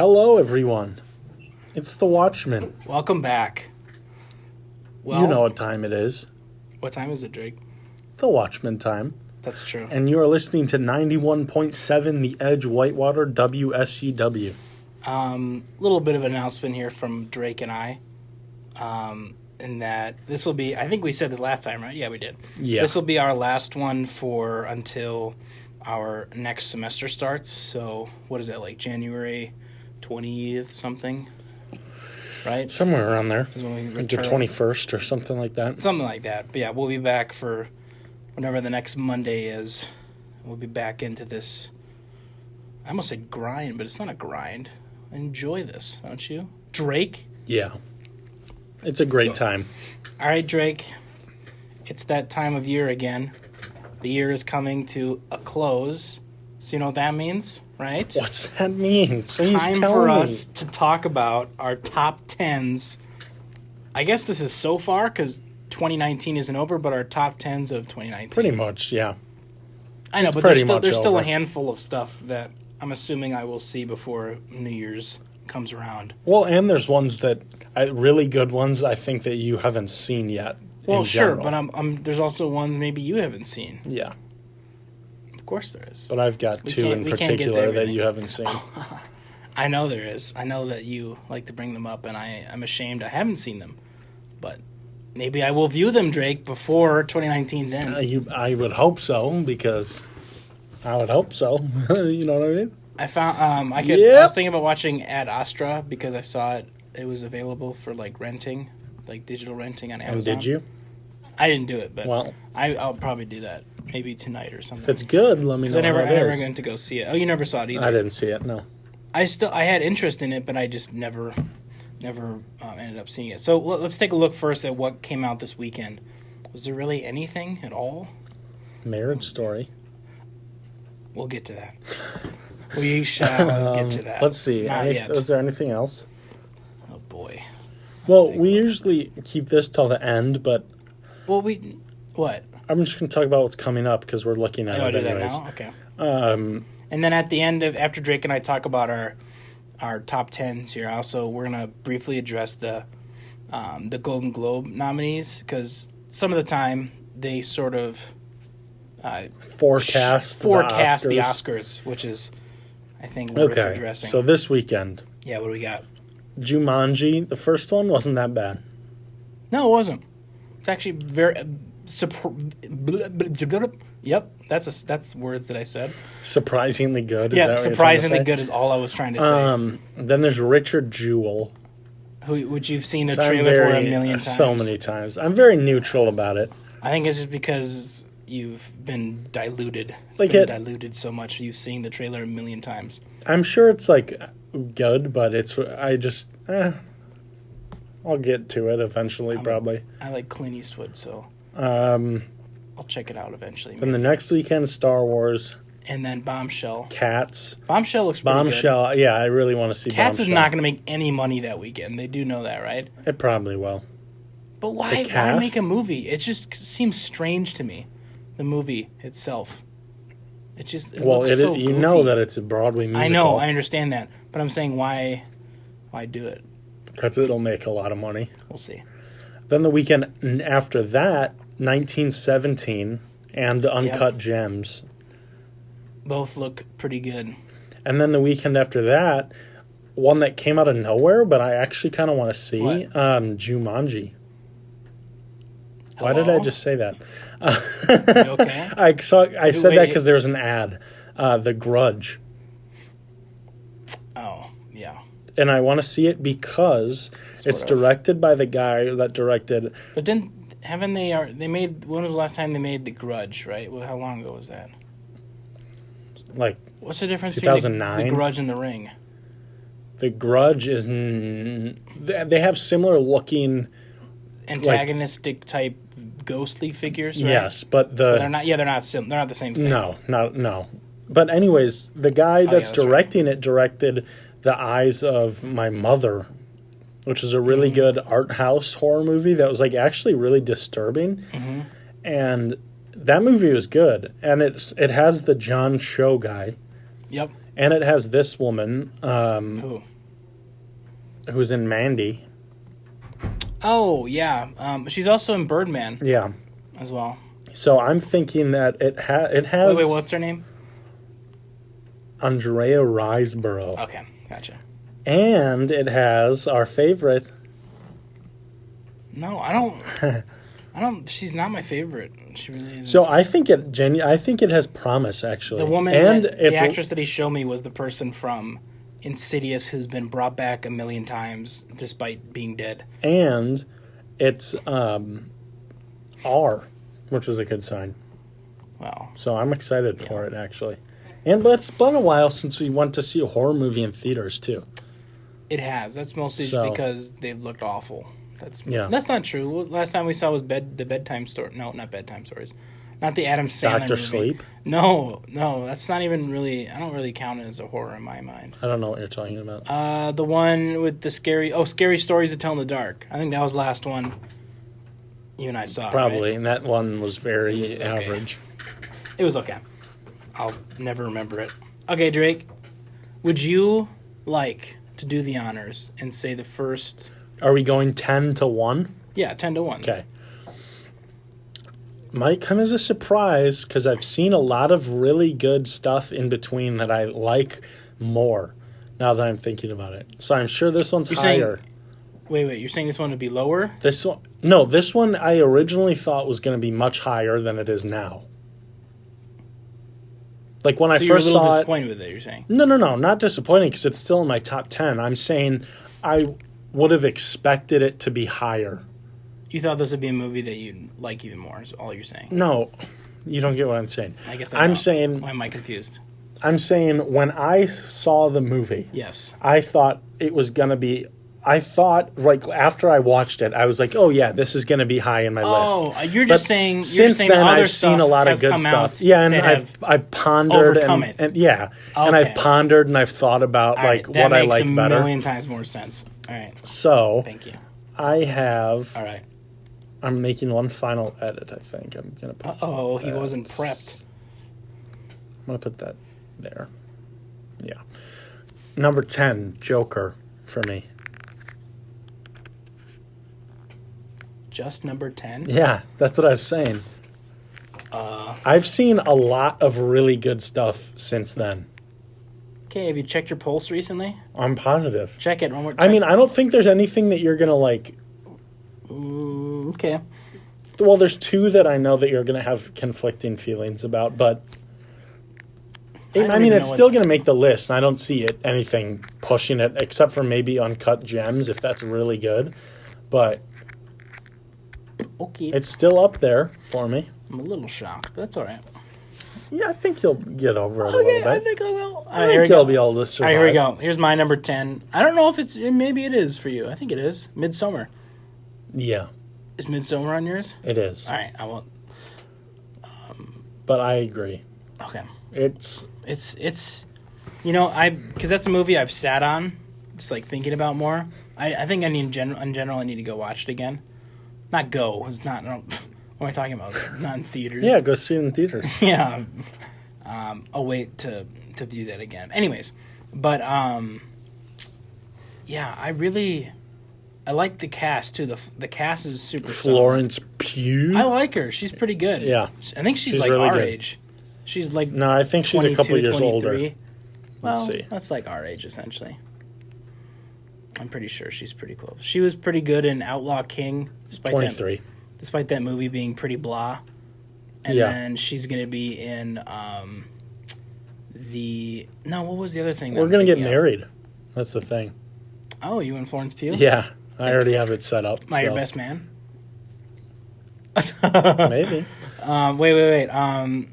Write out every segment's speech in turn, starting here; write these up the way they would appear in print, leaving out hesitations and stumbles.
Hello, everyone. It's the Watchmen. Welcome back. Well, you know what time it is. What time is it, Drake? The Watchmen time. That's true. And you are listening to 91.7 The Edge Whitewater WSUW. Little bit of an announcement here from Drake and I. In that this will be, I think we said this last time, right? Yeah, we did. Yeah. This will be our last one until our next semester starts. So, what is that, like January 20th something? Right? Somewhere around there. Is when we Like the return. 21st or something like that. Something like that. But yeah, we'll be back for whenever the next Monday is. We'll be back into this. I almost said grind, but it's not a grind. Enjoy this, don't you? Drake? Yeah. It's a great time. All right, Drake. It's that time of year again. The year is coming to a close. So you know what that means, right? What's that mean? Please Time tell for me. us to talk about our top 10s. I guess this is so far because 2019 isn't over, but our top 10s of 2019. Pretty much, yeah. I know, It's but pretty there's still much a handful of stuff that I'm assuming I will see before New Year's comes around. Well, and there's ones that, really good ones, I think that you haven't seen yet. Well, in sure, general. but there's also ones maybe you haven't seen. Yeah. Of course there is. But I've got two in we can't get to particular that everything. you haven't seen. I know there is. I know that you like to bring them up, and I'm ashamed I haven't seen them. But maybe I will view them, Drake, before 2019's end. I would hope so, because I would hope so. You know what I mean? I found I was thinking about watching Ad Astra because I saw it was available for like renting, like digital renting on Amazon. And did you? I didn't do it, but Well, I'll probably do that maybe tonight or something. if it's good, let me know. I never how it is. went to go see it. Oh, you never saw it either. I didn't see it. No. I had interest in it, but I just never ended up seeing it. So let's take a look first at what came out this weekend. Was there really anything at all? Marriage Story. We'll get to that. We shall get to that. Let's see. Not yet. Is there anything else? Oh boy. Well, we usually keep this till the end, but Well, what? I'm just going to talk about what's coming up because we're looking at Oh, it do that anyways. now? Okay. And then at the end after Drake and I talk about our top 10s here, we're gonna briefly address the Golden Globe nominees because some of the time they sort of Forecast the Oscars, which is I think worth addressing. So this weekend, Yeah, what do we got? Jumanji, the first one wasn't that bad. No, it wasn't. It's actually very. Yep, that's words that I said. Surprisingly good. Yeah, surprisingly good is all I was trying to say. Then there's Richard Jewell. Which you've seen a which I'm trailer for a million times. So many times. I'm very neutral about it. I think it's just because you've been diluted. Diluted so much. You've seen the trailer a million times. I'm sure it's like good, but I'll get to it eventually, probably. I like Clint Eastwood, so I'll check it out eventually. Then the next weekend, Star Wars. And then Bombshell. Cats. Bombshell looks pretty good. Bombshell, yeah, I really want to see Cats Bombshell. is not going to make any money that weekend. They do know that, right? It probably will. But why make a movie? It just seems strange to me, the movie itself. It looks so goofy. You know that it's a Broadway musical. I know, I understand that. But I'm saying why do it? Because it'll make a lot of money. We'll see. Then the weekend after that, 1917 and Uncut Gems. Both look pretty good. And then the weekend after that, one that came out of nowhere, but I actually kind of want to see, What? Jumanji. Why did I just say that? You okay? I said that because there was an ad. The Grudge. Oh, yeah. And I want to see it because it's directed by the guy that directed... But when was the last time they made The Grudge, right? Well, how long ago was that? Like, what's the difference 2009? between The Grudge and The Ring? The Grudge is... They have similar looking... Antagonistic type ghostly figures, right? Yes, but they're not. Yeah, they're not the same thing. No. But anyways, the guy that's directing it directed The Eyes of My Mother, which is a really good art house horror movie that was like actually really disturbing. Mm-hmm. And that movie was good, and it has the John Cho guy. Yep. And it has this woman who's in Mandy. Oh, yeah. She's also in Birdman. Yeah. As well. So I'm thinking that it has... Wait, what's her name? Andrea Riseborough. Okay, gotcha. And it has our favorite... No, I don't... She's not my favorite. She really isn't. So I think it has promise, actually. The woman, and the actress that he showed me was the person from Insidious who's been brought back a million times despite being dead. And it's R, which is a good sign. Wow. So I'm excited for it, actually. And it's been a while since we went to see a horror movie in theaters, too. It has. That's mostly because they looked awful. That's not true. Last time we saw was the bedtime story. No, not bedtime stories. Not the Adam Sandler Dr. movie. Sleep? No, that's not even really... I don't really count it as a horror in my mind. I don't know what you're talking about. The one with the scary stories to tell in the dark. I think that was the last one you and I saw. Probably, right? and that one was very average. It was okay. I'll never remember it. Okay, Drake, would you like to do the honors and say the first... Are we going 10 to 1? Yeah, 10 to 1. Okay. Might come as a surprise because I've seen a lot of really good stuff in between that I like more now that I'm thinking about it. So I'm sure this one's higher. Wait, you're saying this one would be lower? This one I originally thought was going to be much higher than it is now. Like when I first saw it... you're a little disappointed with it, you're saying? No, not disappointed because it's still in my top 10. I'm saying I would have expected it to be higher. You thought this would be a movie that you'd like even more, is all you're saying? No, you don't get what I'm saying. I guess I'm saying... Why am I confused? I'm saying when I saw the movie... Yes. I thought it was going to be... I thought, like, after I watched it, I was like, oh, yeah, this is going to be high in my list. Oh, you're just saying... Since then, I've seen a lot of good stuff. Yeah, and I've pondered... and yeah, and I've pondered and I've thought about, what I like better. That makes a million times more sense. All right. So... Thank you. I have... All right. I'm making one final edit, I think. I'm going to put... he wasn't prepped. I'm going to put that there. Yeah. Number 10, Joker, for me. Just number 10? Yeah, that's what I was saying. I've seen a lot of really good stuff since then. Okay, have you checked your pulse recently? I'm positive. Check it one more time. I mean, I don't think there's anything that you're going to like... Okay. Well, there's two that I know that you're going to have conflicting feelings about, but... it's still going to make the list, and I don't see anything pushing it, except for maybe Uncut Gems, if that's really good. But... Okay. It's still up there for me. I'm a little shocked, but that's all right. Yeah, I think you'll get over it a little bit. I think I will. I think you'll be able to survive. All right, here we go. Here's my number 10. I don't know if maybe it is for you. I think it is. Midsommar. Yeah. Is Midsommar on yours? It is. All right, I won't. But I agree. Okay. It's because that's a movie I've sat on, just like thinking about more. I think in general I need to go watch it again. Not go. It's not. What am I talking about? Not in theaters. Yeah, go see it in theaters. Yeah. I'll wait to view that again. Anyways, but yeah, I like the cast too. The cast is super. Florence Pugh. I like her. She's pretty good. Yeah, I think she's like really our age. She's like no, I think she's a couple years 23. older. Well, Let's see. That's like our age essentially. I'm pretty sure she's pretty close. She was pretty good in Outlaw King, despite 23. Despite that movie being pretty blah. And then she's going to be in what was the other thing? We're going to get married. That's the thing. Oh, you and Florence Pugh? Yeah, I already have it set up. Your best man? Maybe. Wait.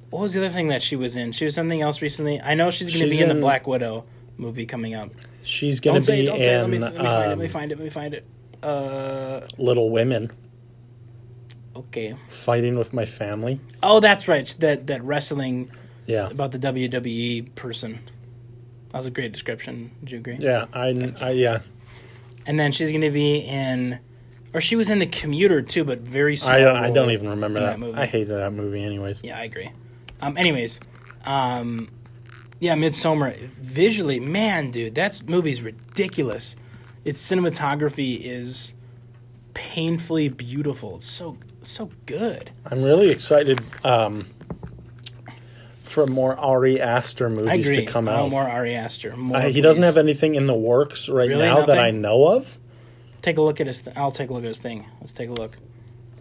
What was the other thing that she was in? She was something else recently. I know she's going to be in the Black Widow movie coming up. She's going to be in... Let me find it. Little Women. Okay. Fighting with My Family. Oh, that's right. That wrestling... Yeah. About the WWE person. That was a great description. Would you agree? Yeah. Yeah. And then she's going to be in... Or she was in The Commuter, too, but very small. I don't even remember that movie. I hated that movie anyways. Yeah, I agree. Anyways, Yeah, Midsommar. Visually, man, dude, that movie's ridiculous. Its cinematography is painfully beautiful. It's so good. I'm really excited for more Ari Aster movies to come out. More Ari Aster. He doesn't have anything in the works right now that I know of. Take a look at his. I'll take a look at his thing. Let's take a look.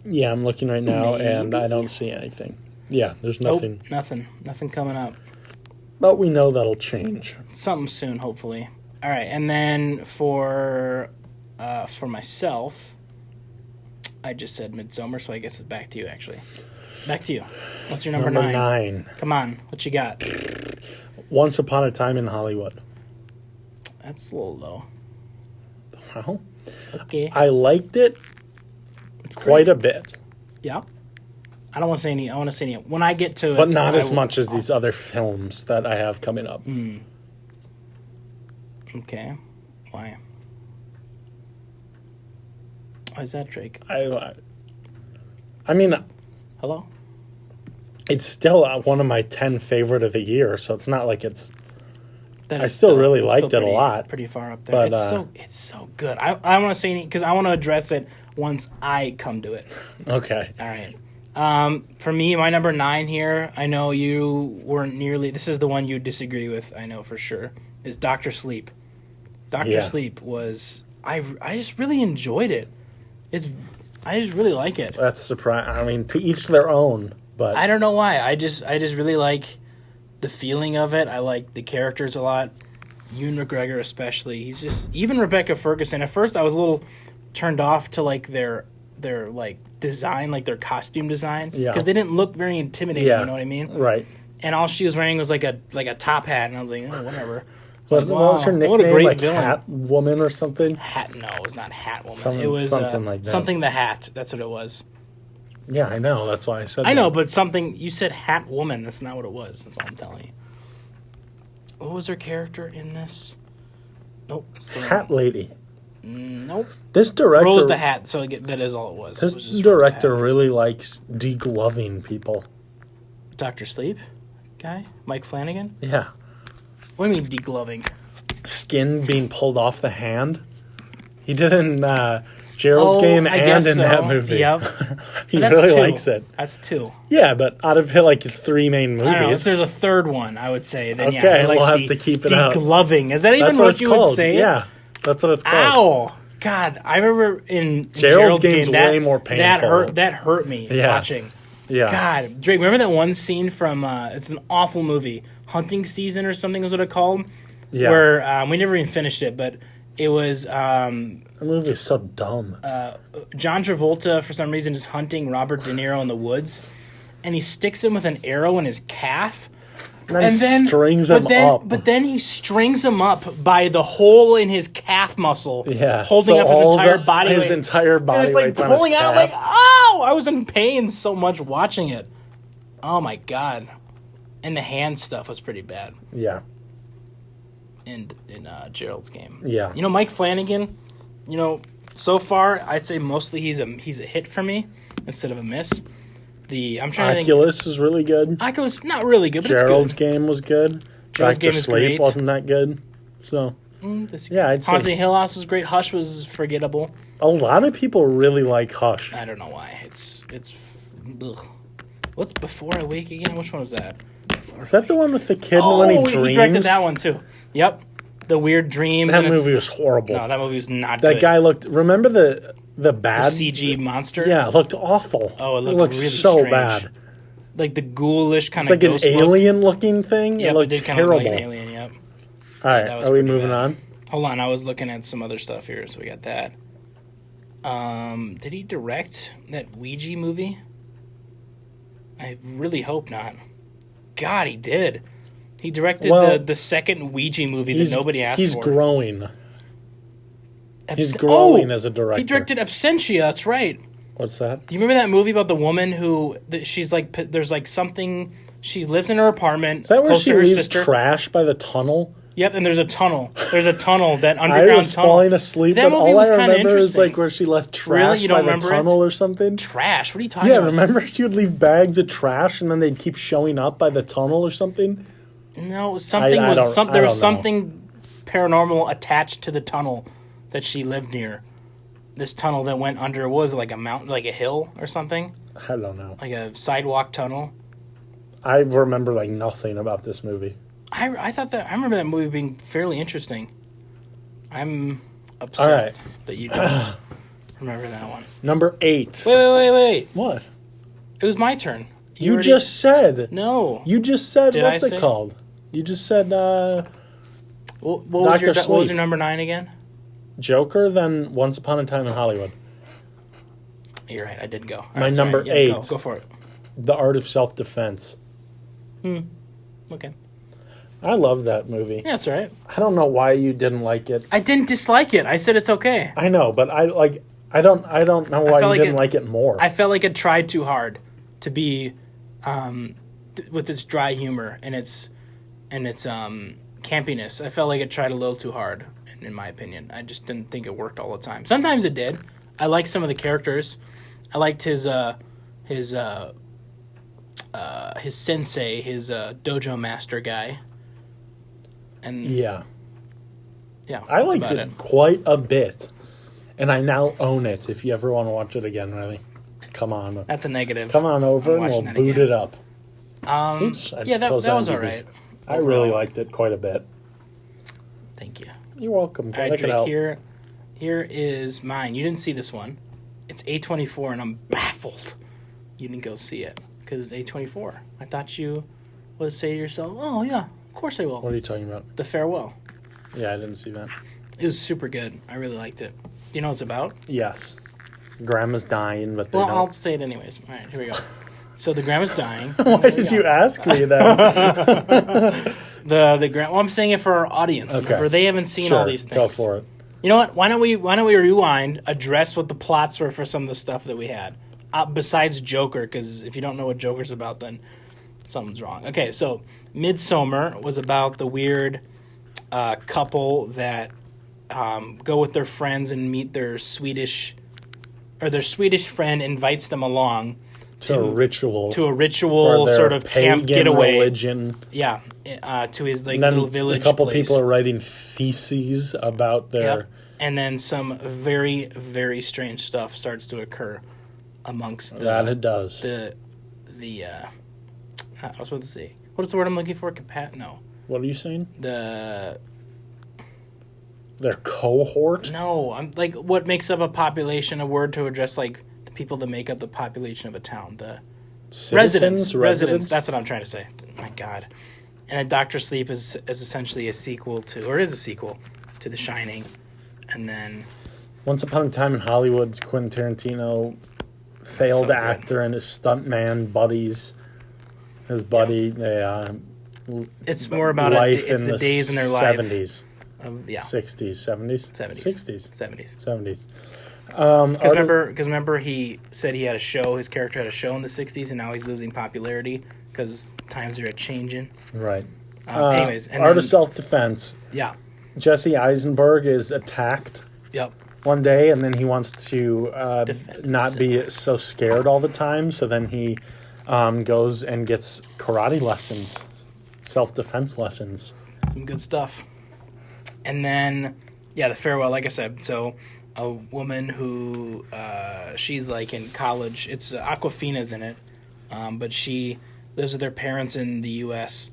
Yeah, I'm looking right now, and I don't see anything. Yeah, there's nothing. Nope, nothing coming up. But we know that'll change. Something soon, hopefully. All right, and then for myself, I just said Midsommar, so I guess it's back to you, actually. Back to you. What's your number 9? Come on, what you got? Once Upon a Time in Hollywood. That's a little low. Well, okay. I liked it quite a bit. Yeah. I don't want to say any. I want to say any. When I get to it. But not as much as these other films that I have coming up. Okay. Why? Why is that, Drake? I mean... Hello? It's still one of my 10 favorite of the year, so it's not like it's... I still really liked it a lot. Pretty far up there. But, it's so good. I want to say because I want to address it once I come to it. Okay. All right. For me, my number 9 here, I know you weren't nearly... This is the one you disagree with, I know for sure, is Dr. Sleep. Dr. Sleep was... I just really enjoyed it. I just really like it. That's surprising. I mean, to each their own, but... I don't know why. I just really like the feeling of it. I like the characters a lot. Ewan McGregor especially. He's just... Even Rebecca Ferguson. At first, I was a little turned off to, like, their like, design, like, their costume design. Yeah. Because they didn't look very intimidating, you know what I mean? Right. And all she was wearing was, like a top hat, and I was like, oh, whatever. What was her nickname? What a great like villain. Hat Woman or something? No, it was not Hat Woman. It was something like that. Something the Hat. That's what it was. Yeah, I know. That's why I said I know, but something... You said Hat Woman. That's not what it was. That's all I'm telling you. What was her character in this? Nope. Hat Lady. Nope. This director... Rose the Hat, so that is all it was. This director really likes degloving people. Dr. Sleep guy? Mike Flanagan? Yeah. What do you mean degloving? Skin being pulled off the hand. He did in Gerald's Game and in that movie. Yep. He really likes it. That's 2. Yeah, but out of like his 3 main movies. I don't know, if there's a third one, I would say. Then okay, we'll have to keep it up. Degloving. Is that even what you would say? Yeah, that's what it's called. Ow! God, I remember in Gerald's Game's way more painful. That hurt me watching. Yeah. God, Drake, remember that one scene from, it's an awful movie, Hunting Season or something is what it called? Yeah. Where, we never even finished it, but it was... the movie is so dumb. John Travolta, for some reason, is hunting Robert De Niro in the woods, and he sticks him with an arrow in his calf. And then strings him up. But then he strings him up by the hole in his calf muscle, holding up his entire body weight. His entire body weight. It's like pulling out, like, oh! I was in pain so much watching it. Oh my God. And the hand stuff was pretty bad. Yeah. In Gerald's Game. Yeah. You know, Mike Flanagan, so far, I'd say mostly he's a hit for me instead of a miss. Oculus is really good. Oculus, not really good, but Gerald's it's good. Game was good. Gerald's Game is Sleep great. Wasn't that good. So, I'd say Haunting Hill House was great. Hush was forgettable. A lot of people really like Hush. I don't know why. It's ugh. What's Before I Wake Again? Which one was that? Is that the one with the kid when he dreams? He directed that one too. Yep. The weird dreams. That movie was horrible. No, that movie was not good. That guy looked... Remember the bad... The CG monster? Yeah, it looked awful. Oh, it looked really so strange. Bad. Like the ghoulish kind of ghost It's like an alien-looking thing. Yep, it looked did terrible. Kind of like an alien, yep. All right, are we moving on? Hold on, I was looking at some other stuff here, so we got that. Did he direct that Ouija movie? I really hope not. God, he did. He directed the second Ouija movie that nobody asked for. He's growing. He's growing as a director. He directed Absentia, that's right. What's that? Do you remember that movie about the woman who... she's like... There's like something... She lives in her apartment. Is that where she leaves trash by the tunnel? Yep, and there's a tunnel. There's a tunnel, that underground tunnel. I was falling asleep, but all I remember is like where she left trash by the tunnel or something. Trash? What are you talking about? Yeah, remember she would leave bags of trash and then they'd keep showing up by the tunnel or something? No, something I was don't there was know. something paranormal attached to the tunnel that she lived near. This tunnel that went under, what was it, like a mountain, like a hill or something? I don't know. Like a sidewalk tunnel. I remember like nothing about this movie. I remember that movie being fairly interesting. I'm upset that you don't remember that one. Number 8. Wait. What? It was my turn. You already... just said. No. You just said, Did what's I it say? called? You just said, what was your number 9 again? Joker, then Once Upon a Time in Hollywood. You're right, I did go. My number 8. Go for it. The Art of Self-Defense. Okay. I love that movie. Yeah, that's all right. I don't know why you didn't like it. I didn't dislike it. I said it's okay. I know, but I don't know why you didn't like it more. I felt like it tried too hard to be with its dry humor and its campiness. I felt like it tried a little too hard, in my opinion. I just didn't think it worked all the time. Sometimes it did. I liked some of the characters. I liked his sensei, his dojo master guy. And yeah, I liked it quite a bit, and I now own it. If you ever want to watch it again, really, come on. That's a negative. Come on over and we'll boot it up. Oops, that was all right. I really liked it quite a bit. Thank you. You're welcome. All right, Drake, here is mine. You didn't see this one. It's A24, and I'm baffled you didn't go see it because it's A24. I thought you would say to yourself, "Oh yeah, of course I will." What are you talking about? The Farewell. Yeah, I didn't see that. It was super good. I really liked it. Do you know what it's about? Yes. Grandma's dying, but they I'll say it anyways. All right, here we go. So the grandma's dying. Why did you ask me that? I'm saying it for our audience. Okay. Remember, they haven't seen all these things. Go for it. You know what? Why don't we rewind, address what the plots were for some of the stuff that we had, besides Joker, because if you don't know what Joker's about, then something's wrong. Okay, so Midsommar was about the weird couple that go with their friends and meet their Swedish friend invites them along to a ritual sort of camp getaway religion. Yeah, to his little village. A couple place. people are writing theses about their. Yep. And then some very, very strange stuff starts to occur amongst that it does. I was about to say, what's the word I'm looking for? No. What are you saying? Their cohort? No, I'm like what makes up a population. A word to address like the people that make up the population of a town. The residents. That's what I'm trying to say. My God. And Dr. Sleep is essentially a sequel to The Shining. And then Once Upon a Time in Hollywood's Quentin Tarantino failed actor and his stuntman buddies. His buddy, it's more about life it's in the days in their life. 70s. 60s, 70s? 70s. 70s. Because remember he said he had a show, his character had a show in the 60s, and now he's losing popularity because times are a-changing. Right. Anyways. Art of Self-Defense. Yeah. Jesse Eisenberg is attacked one day, and then he wants to not be so scared all the time, so then he goes and gets karate lessons, self-defense lessons. Some good stuff. And then, The Farewell, like I said, so a woman who, she's like in college, it's Aquafina's in it, but she lives with her parents in the U.S.,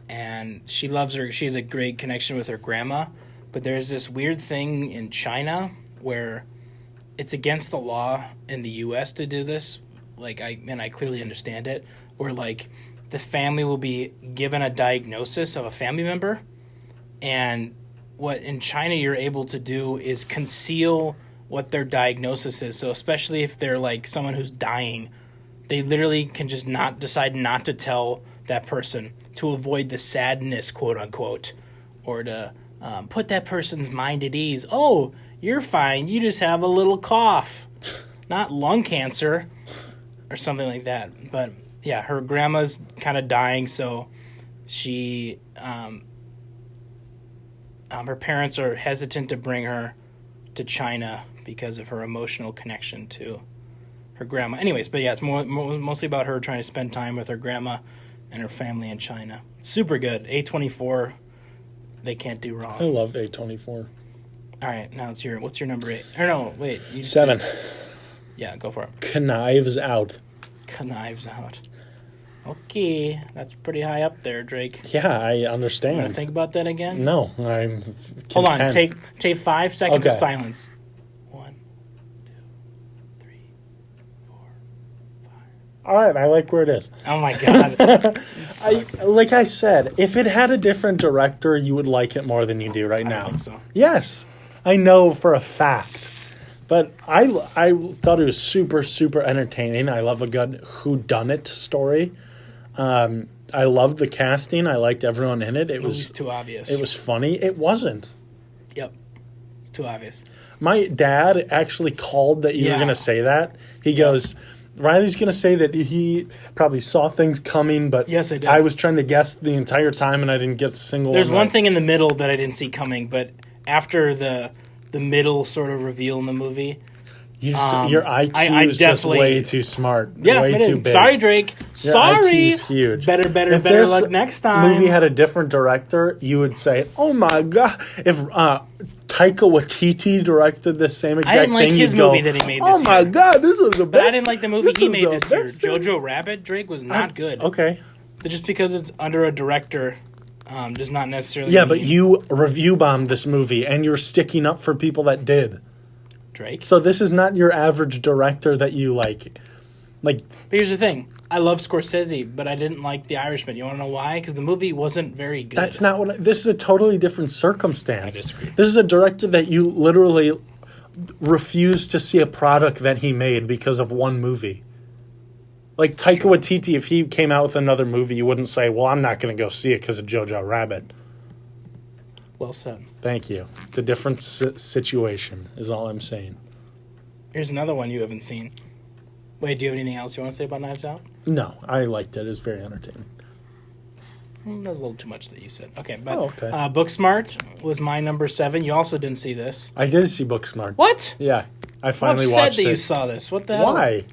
and she loves her. She has a great connection with her grandma, but there's this weird thing in China where it's against the law in the U.S. to do this. I clearly understand it. Where the family will be given a diagnosis of a family member, and what in China you're able to do is conceal what their diagnosis is. So especially if they're someone who's dying, they literally can just decide not to tell that person to avoid the sadness, quote unquote, or to put that person's mind at ease. Oh, you're fine. You just have a little cough, not lung cancer or something like that. But yeah, her grandma's kind of dying, so she, her parents are hesitant to bring her to China because of her emotional connection to her grandma. Anyways, but yeah, it's mostly about her trying to spend time with her grandma and her family in China. Super good. A24, they can't do wrong. I love A24. All right, now what's your number 8? Or no, wait. 7. Yeah, go for it. Knives Out. Knives Out. Okay, that's pretty high up there, Drake. Yeah, I You understand. want to think about that again? No, I'm content. Hold on, take 5 seconds of silence. 1, 2, 3, 4, 5. All right, I like where it is. Oh my god. Like I said, if it had a different director, you would like it more than you do right now. I think so. Yes, I know for a fact. But I thought it was super, super entertaining. I love a good whodunit story. I loved the casting. I liked everyone in it. It was too obvious. It was funny. It wasn't. Yep. It's too obvious. My dad actually called that you were going to say that. He goes, Riley's going to say that he probably saw things coming, but yes, I did. I was trying to guess the entire time, and I didn't get a single There's one one right. thing in the middle that I didn't see coming, but after the middle sort of reveal in the movie... your IQ is just way too smart. Yeah, way too big. Sorry, Drake. Your Sorry. IQ's huge. Better luck next time. Movie had a different director, you would say, "Oh my god!" If Taika Waititi directed the same exact I didn't like thing, his you'd go, movie that he made this "Oh my year. god, this is the best." But I didn't like the movie he made this year. best thing." Jojo Rabbit, Drake, was not good. Okay. But just because it's under a director does not necessarily Yeah, mean but you review bombed this movie, and you're sticking up for people that did. Drake. So this is not your average director that you like. But here's the thing. I love Scorsese, but I didn't like The Irishman. You want to know why? Because the movie wasn't very good. That's not what. This is a totally different circumstance. I disagree. This is a director that you literally refuse to see a product that he made because of one movie. Like Taika Waititi, if he came out with another movie, you wouldn't say, "Well, I'm not going to go see it because of Jojo Rabbit." Well said. Thank you. It's a different situation, is all I'm saying. Here's another one you haven't seen. Wait, do you have anything else you want to say about Knives Out? No, I liked it. It was very entertaining. That was a little too much that you said. Okay, but okay. Booksmart was my number 7. You also didn't see this. I did see Booksmart. What? Yeah, I I'm finally upset watched that it. you saw this. What the hell? Why?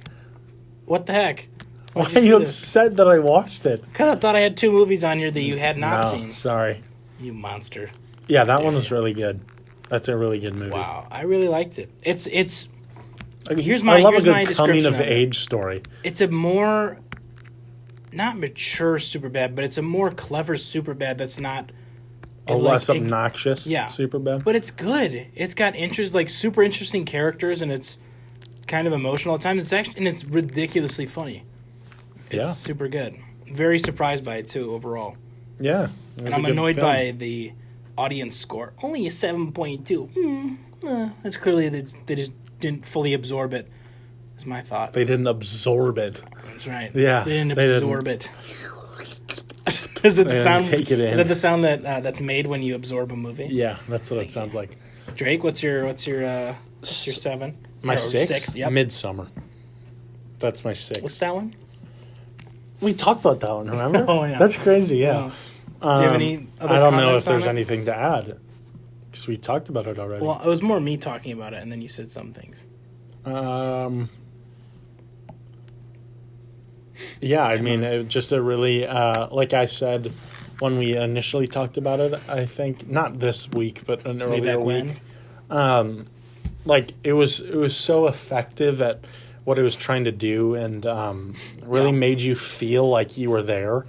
What the heck? Why are you upset that I watched it? Because I thought I had 2 movies on here that you had not No, seen. sorry. You monster. Yeah, that one was really good. That's a really good movie. Wow, I really liked it. It's I here's love a my good description coming of of it. age story. It's a more not mature Superbad, but it's a more clever Superbad that's not Less obnoxious. yeah. Superbad. But it's good. It's got super interesting characters, and it's kind of emotional at times. It's ridiculously funny. It's super good. Very surprised by it too overall. Yeah. And I'm annoyed by the audience score. Only a 7.2. That's clearly they just didn't fully absorb it. Is my thought. They didn't absorb it. That's right. Yeah, They didn't they absorb it. Is that the sound? take it in. Is that the sound that's made when you absorb a movie? Yeah, that's what it sounds like. Drake, what's your 7? My Or 6? Yep. Midsummer. That's my 6. What's that one? We talked about that one, remember? Oh, yeah. That's crazy, yeah. Do you have any other I don't know comments if there's on it? anything to add. Because we talked about it already. Well, it was more me talking about it, and then you said some things. Yeah, I mean, it just a really, like I said when we initially talked about it, I think, not this week, but an earlier week. Like, it was so effective at what it was trying to do, and really made you feel like you were there,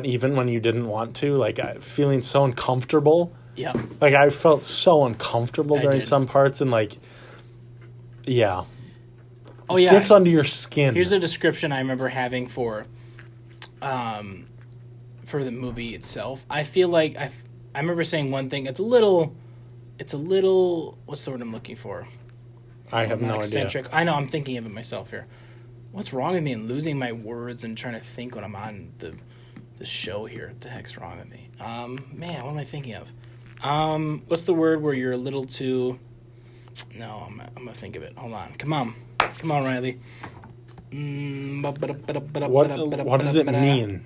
even when you didn't want to. Like, feeling so uncomfortable. Yeah. Like, I felt so uncomfortable during did. some parts, and like, yeah. Oh yeah. Gets under your skin. Here's a description I remember having for the movie itself. I feel like I remember saying one thing. It's a little. What's the word I'm looking for? I have no eccentric. idea. I know. I'm thinking of it myself here. What's wrong with me and losing my words and trying to think when I'm on the show here? What the heck's wrong with me? Man, what am I thinking of? What's the word where you're a little too? No, I'm gonna think of it. Hold on. Come on, Riley. What does it mean?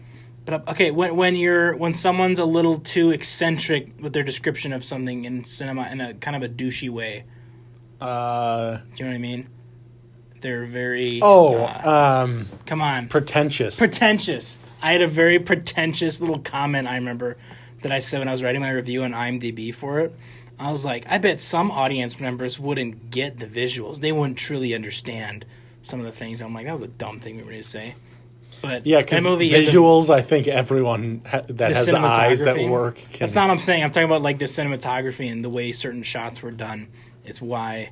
Okay, when someone's a little too eccentric with their description of something in cinema in a kind of a douchey way. Do you know what I mean? They're very... come on. Pretentious. Pretentious. I had a very pretentious little comment I remember that I said when I was writing my review on IMDb for it. I was like, I bet some audience members wouldn't get the visuals. They wouldn't truly understand some of the things. I'm like, that was a dumb thing for me to say. But yeah, because visuals, I think everyone that has eyes that work can... That's not what I'm saying. I'm talking about like the cinematography and the way certain shots were done. It's why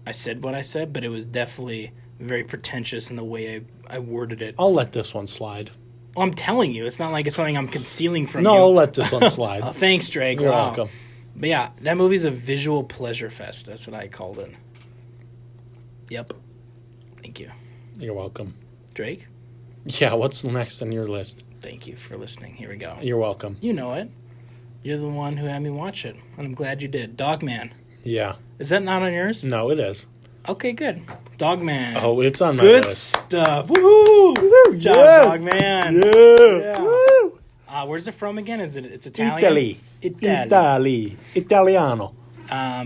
I said what I said, but it was definitely very pretentious in the way I worded it. I'll let this one slide. Well, I'm telling you. It's not like it's something I'm concealing from you. No, I'll let this one slide. Oh, thanks, Drake. You're welcome. But yeah, that movie's a visual pleasure fest. That's what I called it. Yep. Thank you. You're welcome. Drake? Yeah, what's next on your list? Thank you for listening. Here we go. You're welcome. You know it. You're the one who had me watch it, and I'm glad you did. Dogman. Yeah. Is that not on yours? No, it is. Okay, good. Dogman. Oh, it's on my list. Good stuff. Woohoo! Good job, yes. Dogman. Yeah. Woo! Where's it from again? It's Italian? Italy. Italiano. Wow.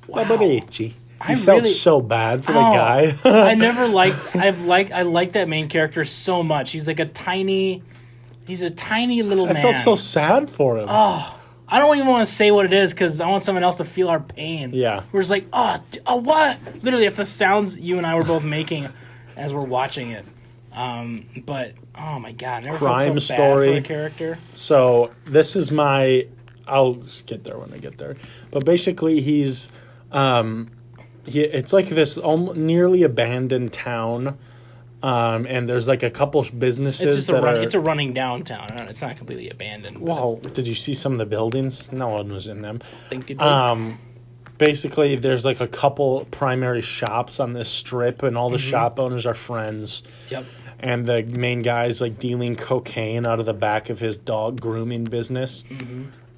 Laborici. I felt so bad for the guy. I like that main character so much. He's like a tiny little man. I felt so sad for him. Oh, I don't even want to say what it is because I want someone else to feel our pain. Yeah. We're just like, what? Literally, it's the sounds you and I were both making as we're watching it. But, oh my God. I never Crime felt so story. bad for the character. So, this is I'll just get there when I get there. But basically, he's... it's like this nearly abandoned town, and there's like a couple businesses it's a running downtown. It's not completely abandoned. Well, did you see some of the buildings? No one was in them. I think it did. Basically, there's like a couple primary shops on this strip, and all the shop owners are friends. Yep. And the main guy's like dealing cocaine out of the back of his dog grooming business.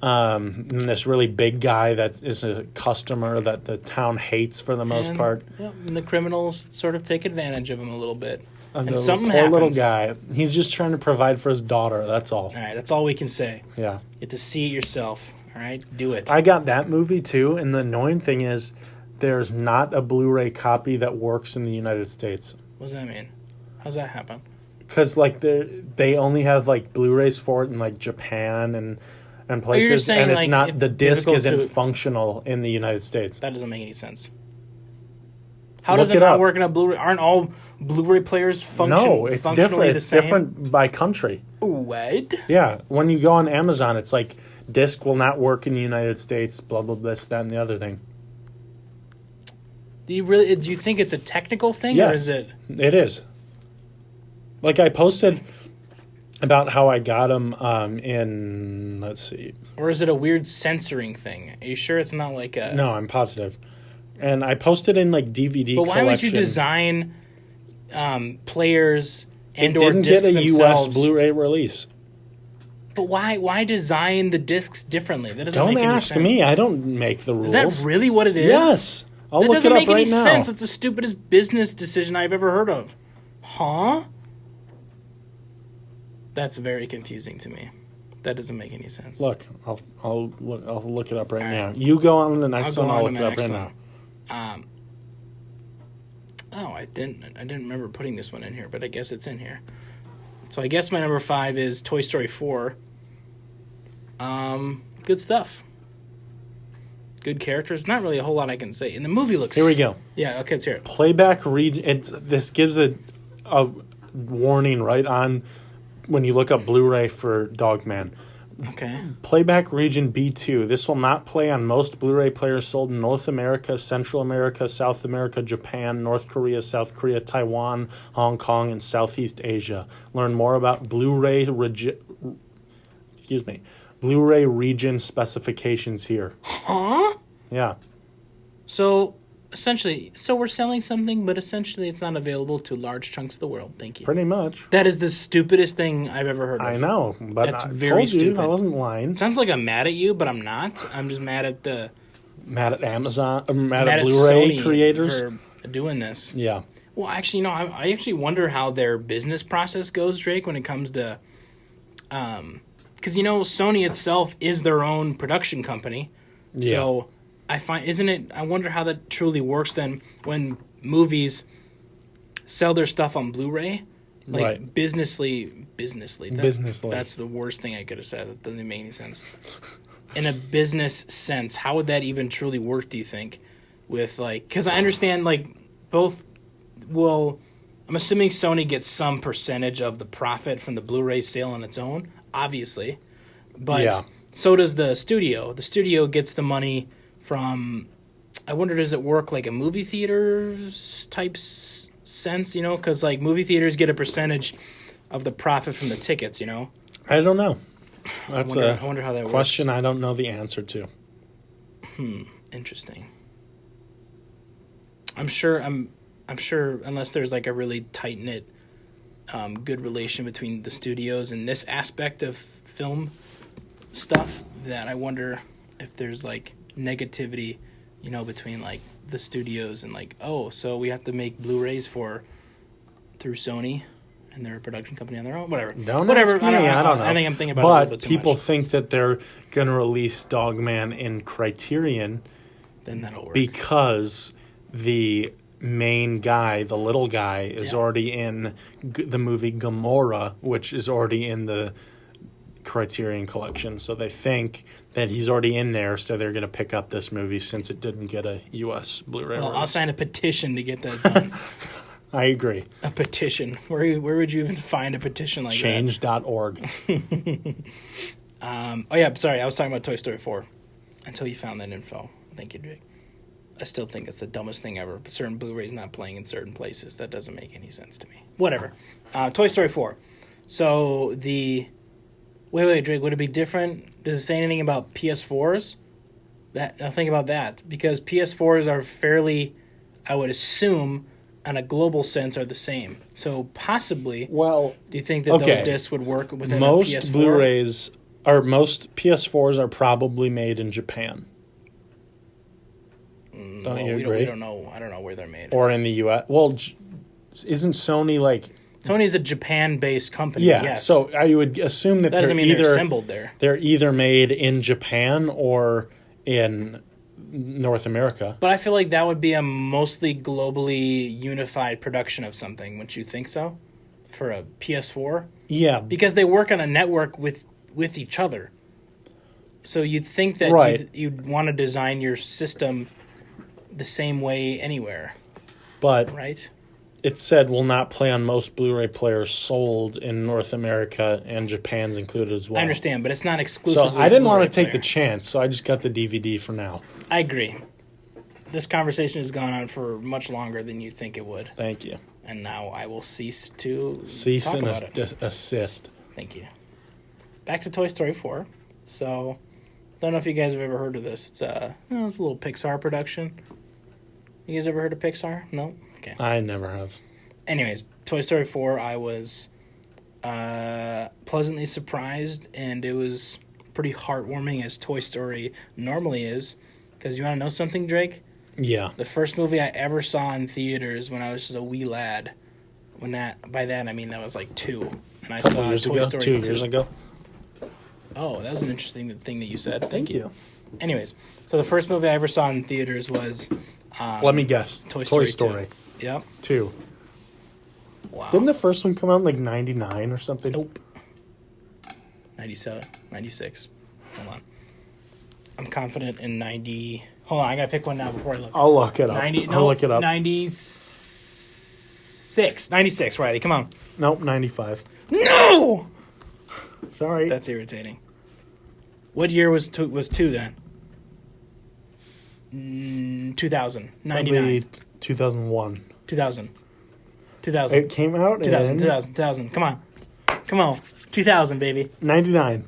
And this really big guy that is a customer that the town hates for the most part. Yep, and the criminals sort of take advantage of him a little bit. And something poor happens. Little guy. He's just trying to provide for his daughter. That's all. All right, that's all we can say. Yeah. You get to see it yourself. All right, do it. I got that movie too, and the annoying thing is there's not a Blu-ray copy that works in the United States. What does that mean? How's that happen? Because like they only have like Blu-rays for it in like Japan and places, and it's not the disc isn't functional in the United States. That doesn't make any sense. How does it not work in a Blu-ray? Aren't all Blu-ray players No, it's different. It's different by country. What? Yeah, when you go on Amazon, it's like disc will not work in the United States. Blah blah this, that, and the other thing. Do you think it's a technical thing, yes, or is it? It is. Like I posted about how I got them in. Let's see. Or is it a weird censoring thing? Are you sure it's not like a? No, I'm positive. And I posted in like DVD. But why collection. would you design players and it or didn't discs get a themselves? U.S. Blu-ray release? But why design the discs differently? That doesn't don't make any ask sense. me. I don't make the rules. Is that really what it is? Yes. I'll that look doesn't it up make any right now. sense. It's the stupidest business decision I've ever heard of. Huh? That's very confusing to me. That doesn't make any sense. Look, I'll look it up right now. You go on to the next one. I'll look it up right now. I didn't remember putting this one in here, but I guess it's in here. So I guess my number 5 is Toy Story 4. Good stuff. Good characters. Not really a whole lot I can say. And the movie looks... Here we go. Yeah, okay, let's hear it. Playback region. This gives a warning right on when you look up Blu-ray for Dogman. Okay. Playback region B2. This will not play on most Blu-ray players sold in North America, Central America, South America, Japan, North Korea, South Korea, Taiwan, Hong Kong, and Southeast Asia. Learn more about Blu-ray region specifications here. Huh? Yeah. So we're selling something, but essentially it's not available to large chunks of the world. Thank you. Pretty much. That is the stupidest thing I've ever heard of. I know, but that's I very told you stupid. I wasn't lying. It sounds like I'm mad at you, but I'm not. I'm just mad at Amazon, mad at Blu-ray Sony creators for doing this. Yeah. Well, actually, I actually wonder how their business process goes, Drake, when it comes to, because Sony itself is their own production company. Yeah. So I wonder how that truly works then when movies sell their stuff on Blu-ray, like right. businessly. Businessly. That's the worst thing I could have said. That doesn't make any sense. In a business sense, how would that even truly work, do you think? With, like, because I understand, like, both will, I'm assuming Sony gets some percentage of the profit from the Blu-ray sale on its own, obviously. But so does the studio. The studio gets the money from, I wonder, does it work like a movie theaters type sense, you know? Because, like, movie theaters get a percentage of the profit from the tickets, you know? I don't know. That's I wonder how that question works. I don't know the answer to. Interesting. I'm sure unless there's like a really tight-knit good relation between the studios and this aspect of film stuff, that I wonder if there's like negativity, you know, between like the studios and like, oh, so we have to make Blu-rays through Sony and they're a production company on their own, whatever. Whatever. I don't know. I think I'm thinking about it a little bit too much. But people think that they're going to release Dogman in Criterion, then that'll work. Because the main guy, the little guy, is already in the movie Gomorrah, which is already in the Criterion collection. So they think that he's already in there, so they're going to pick up this movie since it didn't get a U.S. Blu-ray. Well, I'll sign a petition to get that done. I agree. A petition. Where would you even find a petition like Change.org. Oh, yeah, sorry. I was talking about Toy Story 4 until you found that info. Thank you, Jake. I still think it's the dumbest thing ever. Certain Blu-rays not playing in certain places. That doesn't make any sense to me. Whatever. Toy Story 4. So the... Wait, Drake, would it be different? Does it say anything about PS4s? Now think about that. Because PS4s are fairly, I would assume, on a global sense, are the same. So possibly, do you think that those discs would work within most a PS4? Blu-rays, or most PS4s are probably made in Japan. Don't you agree? We don't know. I don't know where they're made. Or in the U.S. Well, isn't Sony like... Sony's a Japan-based company, yeah, yes. So I would assume that doesn't mean they're assembled there. They're either made in Japan or in North America. But I feel like that would be a mostly globally unified production of something. Wouldn't you think so? For a PS4? Yeah. Because they work on a network with each other. So you'd think that you'd want to design your system the same way anywhere. But right? It said will not play on most Blu-ray players sold in North America, and Japan's included as well. I understand, but it's not exclusive. So I didn't want to take the chance, so I just got the DVD for now. I agree. This conversation has gone on for much longer than you think it would. Thank you. And now I will cease and assist. Thank you. Back to Toy Story 4. So, don't know if you guys have ever heard of this. It's a little Pixar production. You guys ever heard of Pixar? No? Okay. I never have. Anyways, Toy Story 4, I was pleasantly surprised, and it was pretty heartwarming, as Toy Story normally is. Because you want to know something, Drake? Yeah. The first movie I ever saw in theaters when I was just a wee lad. By that I mean that was like 2. And I saw Toy Story 2. 2 years ago. Oh, that was an interesting thing that you said. Thank you. Anyways, so the first movie I ever saw in theaters was... let me guess. Toy Story. 2. Yep. 2. Wow. Didn't the first one come out in like 99 or something? Nope. 97, 96. Hold on. I'm confident in 90... Hold on, I gotta pick one now before I look. I'll look it up. I'll look it up. 96. 96, Riley, come on. Nope, 95. No! Sorry. That's irritating. What year was 2 then? 2000. 99. 2001. 2000. 2000. It came out 2000. 2000. Come on. 2000, baby. 99.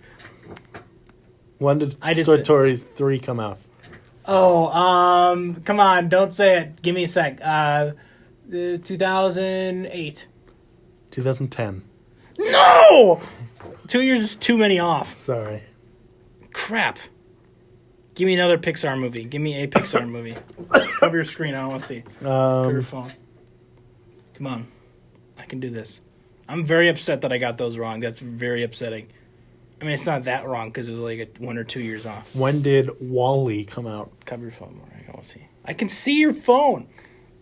When did Toy Story 3 come out? Oh, come on. Don't say it. Give me a sec. 2008. 2010. No! 2 years is too many off. Sorry. Crap. Give me another Pixar movie. Give me a Pixar movie. Cover your screen. I don't want to see. Cover your phone. Come on. I can do this. I'm very upset that I got those wrong. That's very upsetting. I mean, it's not that wrong because it was like 1 or 2 years off. When did WALL-E come out? Cover your phone more. I want to see. I can see your phone.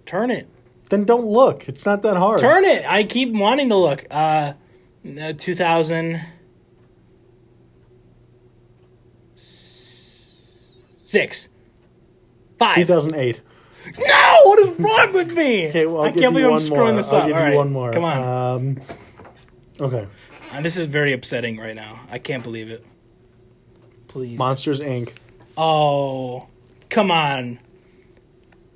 Turn it. Then don't look. It's not that hard. Turn it. I keep wanting to look. 2006. 5. 2008. No! What is wrong with me? Okay, well, I can't believe I'm screwing this up. I'll give All you right, one more. Come on. Okay. This is very upsetting right now. I can't believe it. Please. Monsters, Inc. Oh, come on.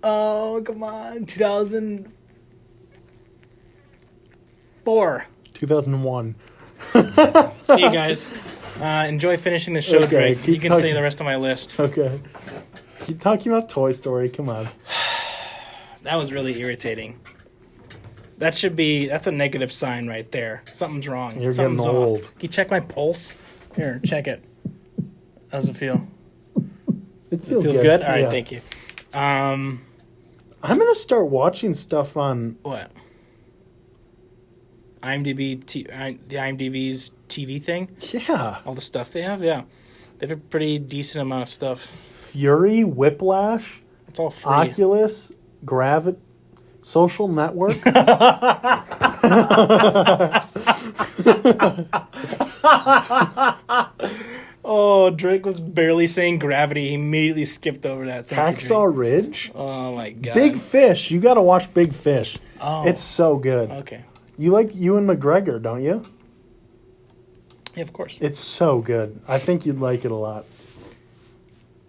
Oh, come on. 2004. 2001. See you guys. Enjoy finishing the show, Okay, Drake. You keep can talking. say the rest of my list. Okay. Keep talking about Toy Story. Come on. That was really irritating. That's a negative sign right there. Something's wrong. You're Something's getting old. off. Can you check my pulse? Here, check it. How does it feel? It feels good? All right, yeah. thank you. I'm going to start watching stuff on... What? the IMDb's TV thing? Yeah. All the stuff they have? Yeah. They have a pretty decent amount of stuff. Fury, Whiplash, It's all free. Oculus, Social Network. Oh, Drake was barely saying Gravity. He immediately skipped over that. Hacksaw Ridge. Oh, my God. Big Fish. You got to watch Big Fish. Oh. It's so good. Okay. You like Ewan McGregor, don't you? Yeah, of course. It's so good. I think you'd like it a lot.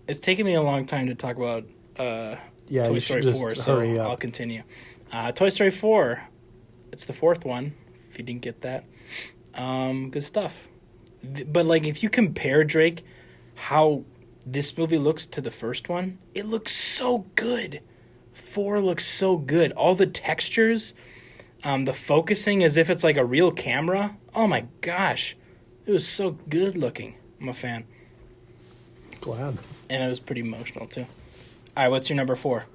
It's taken me a long time to talk about Yeah, Toy you Story should just 4, so hurry up. I'll continue. Toy Story 4. It's the fourth one, if you didn't get that. Good stuff. But, like, if you compare, Drake, how this movie looks to the first one, it looks so good. 4 looks so good. All the textures, the focusing as if it's like a real camera. Oh, my gosh. It was so good looking. I'm a fan. Glad. And it was pretty emotional, too. All right, what's your number 4?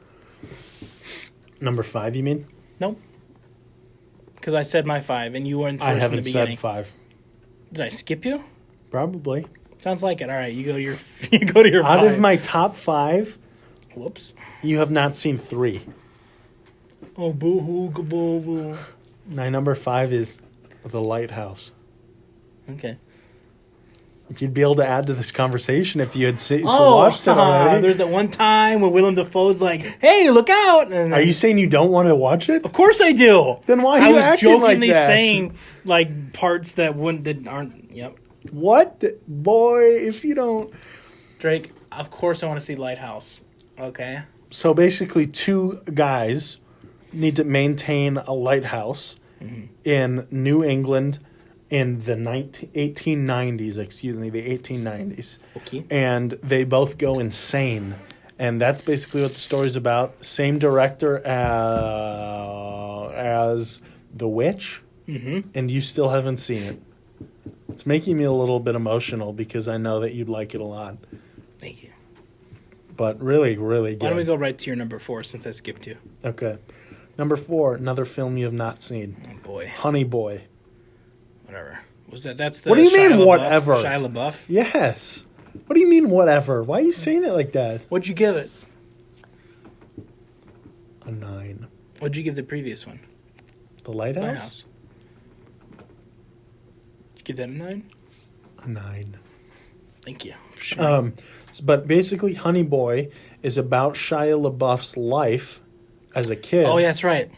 Number 5, you mean? Nope. Because I said my 5, and you weren't first I in the haven't beginning. said 5. Did I skip you? Probably. Sounds like it. All right, you go to your you go to your Out 5. of my top 5, Whoops. you have not seen 3. Oh, boo-hoo, boo-boo. My number 5 is The Lighthouse. Okay. You'd be able to add to this conversation if you had watched it already. There's that one time when Willem Dafoe's like, "Hey, look out!" And Are you saying you don't want to watch it? Of course I do. Then why are I you was acting jokingly like that? saying like parts that aren't. Yep. What? Boy, if you don't... Drake, of course I want to see Lighthouse. Okay. So basically 2 guys need to maintain a lighthouse in New England in the 1890s, the 1890s. Okay. And they both go insane. And that's basically what the story's about. Same director as The Witch. Mm-hmm. And you still haven't seen it. It's making me a little bit emotional because I know that you'd like it a lot. Thank you. But really, really good. Why don't we go right to your number 4 since I skipped you? Okay. Number 4, another film you have not seen. Oh boy. Honey Boy. Whatever. That's the What do you mean, Shia LaBeouf? whatever? Shia LaBeouf? Yes. What do you mean, whatever? Why are you saying it like that? What'd you give it? A 9. What'd you give the previous one? The Lighthouse? Lighthouse. Did you give that a 9? A 9. Thank you. For sure. But basically, Honey Boy is about Shia LaBeouf's life as a kid. Oh, yeah, that's right.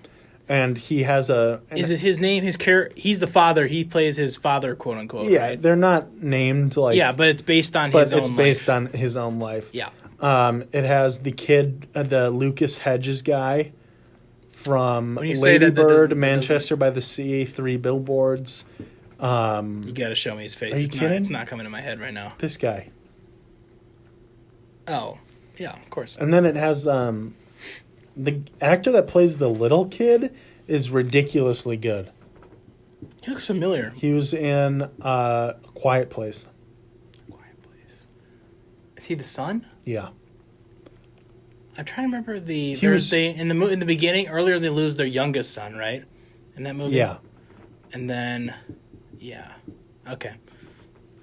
And he has a... Is it his name? He's the father. He plays his father, quote unquote. Yeah, right? they're not named like... Yeah, but it's based on his own life. But it's based on his own life. Yeah. It has the kid, the Lucas Hedges guy from When you say Lady that Bird, doesn't- Manchester by the Sea, 3 Billboards. You gotta show me his face. Are you kidding? It's not coming to my head right now. This guy. Oh, yeah, of course. And then it has the actor that plays the little kid is ridiculously good. He looks familiar. He was in Quiet Place. Quiet Place. Is he the son? Yeah. I'm trying to remember in the beginning. Earlier, they lose their youngest son, right? In that movie. Yeah. And then, yeah, okay.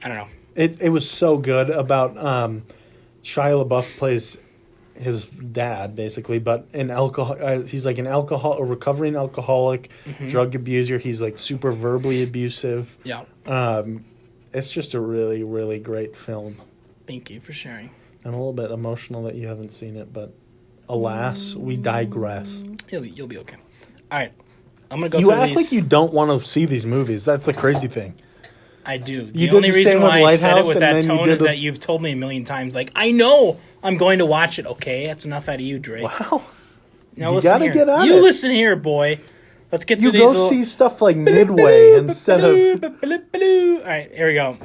I don't know. It was so good about Shia LaBeouf plays his dad, basically, but an alcohol. He's like a recovering alcoholic, drug abuser. He's like super verbally abusive. Yeah. It's just a really, really great film. Thank you for sharing. I'm a little bit emotional that you haven't seen it, but alas, we digress. You'll be okay. All right, I'm gonna go. You through act these. like you don't want to see these movies. That's the crazy thing. I do. You The did only the reason same with why I said it Lighthouse, with and that then you tone did is that you've told me a million times, like, I know I'm going to watch it. Okay, that's enough out of you, Drake. Wow. Now You listen gotta here. get on You it. listen here, boy. Let's get You through go these. see stuff like Midway instead of... All right, here we go.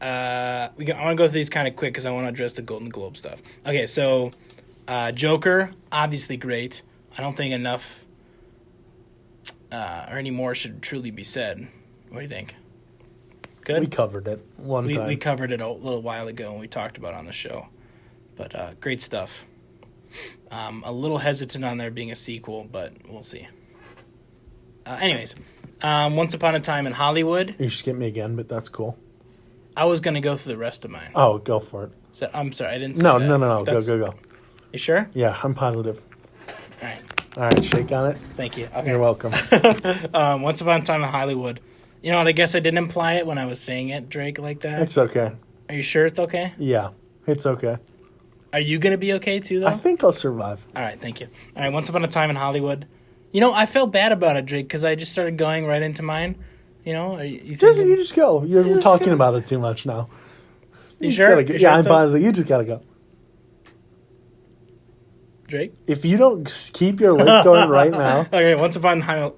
I want to go through these kind of quick because I want to address the Golden Globe stuff. Okay, so Joker, obviously great. I don't think enough or any more should truly be said. What do you think? Good? We covered it one time. We covered it a little while ago and we talked about it on the show. But great stuff. A little hesitant on there being a sequel, but we'll see. Anyways, Once Upon a Time in Hollywood. You skipped me again, but that's cool. I was going to go through the rest of mine. Oh, go for it. So, I'm sorry, I didn't say No. Go. You sure? Yeah, I'm positive. All right. All right, shake on it. Thank you. Okay. You're welcome. Once Upon a Time in Hollywood. You know what? I guess I didn't imply it when I was saying it, Drake, like that. It's okay. Are you sure it's okay? Yeah, it's okay. Are you going to be okay too, though? I think I'll survive. All right, thank you. All right, Once Upon a Time in Hollywood. You know, I felt bad about it, Drake, because I just started going right into mine. You know, you Just go. You're talking about it too much now. You sure? You sure I'm positive. You just gotta go. Drake? If you don't keep your list going right now. Okay, Once Upon a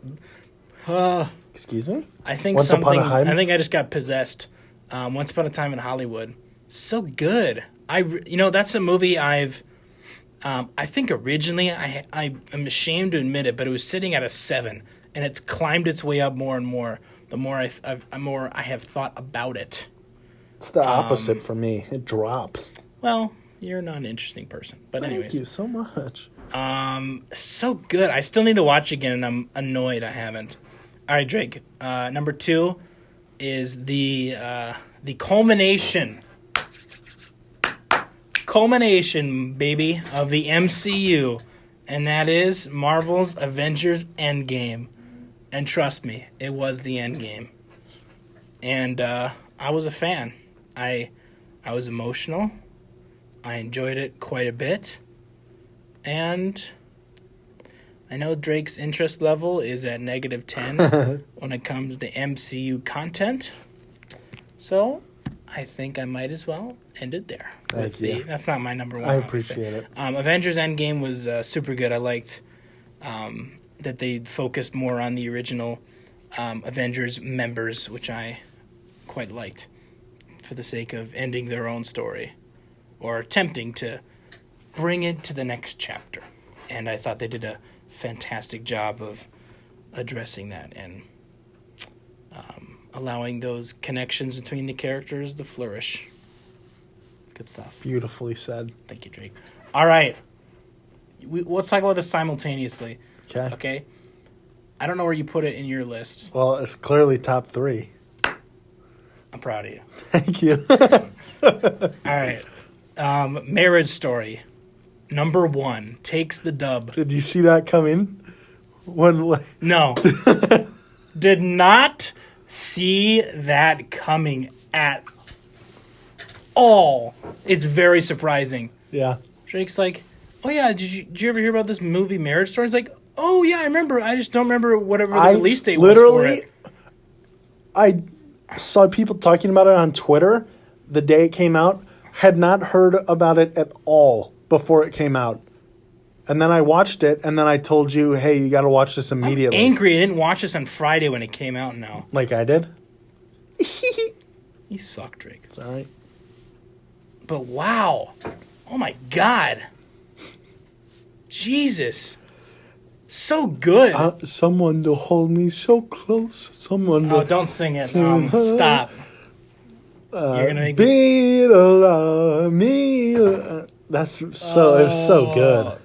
Time. Excuse me? I think Once Upon a Time? I think I just got possessed. Once Upon a Time in Hollywood. So good. That's a movie I think originally I'm ashamed to admit it, but it was sitting at a 7, and it's climbed its way up more and more. The more I have thought about it. It's the opposite for me. It drops. Well, you're not an interesting person, but anyways. Thank you so much. So good. I still need to watch again, and I'm annoyed I haven't. All right, Drake. Number 2 is the culmination, baby, of the MCU, and that is Marvel's Avengers Endgame. And trust me, it was the Endgame. And I was a fan. I was emotional. I enjoyed it quite a bit. And I know Drake's interest level is at -10 when it comes to MCU content. So I think I might as well end it there. Thank you. That's not my number 1. I appreciate it. Avengers Endgame was super good. I liked that they focused more on the original Avengers members, which I quite liked, for the sake of ending their own story or attempting to bring it to the next chapter. And I thought they did a fantastic job of addressing that and allowing those connections between the characters to flourish. Good stuff. Beautifully said. Thank you, Drake. All right. Let's talk about this simultaneously. Okay? I don't know where you put it in your list. Well, it's clearly top 3. I'm proud of you. Thank you. All right. Marriage Story. Number 1 takes the dub. Did you see that come in? No. Did not see that coming at all. It's very surprising. Yeah. Drake's like, oh yeah, did you ever hear about this movie Marriage Story? It's like, oh yeah, I remember. I just don't remember whatever the release date was for it. I saw people talking about it on Twitter the day it came out. Had not heard about it at all before it came out. And then I watched it, and then I told you, hey, you got to watch this immediately. I'm angry I didn't watch this on Friday when it came out now. Like I did? You suck, Drake. It's all right. But wow. Oh my God. Jesus. So good. Someone to hold me so close. Someone to... Oh, don't sing it. Stop. You're going to make me. That's so... It's so good.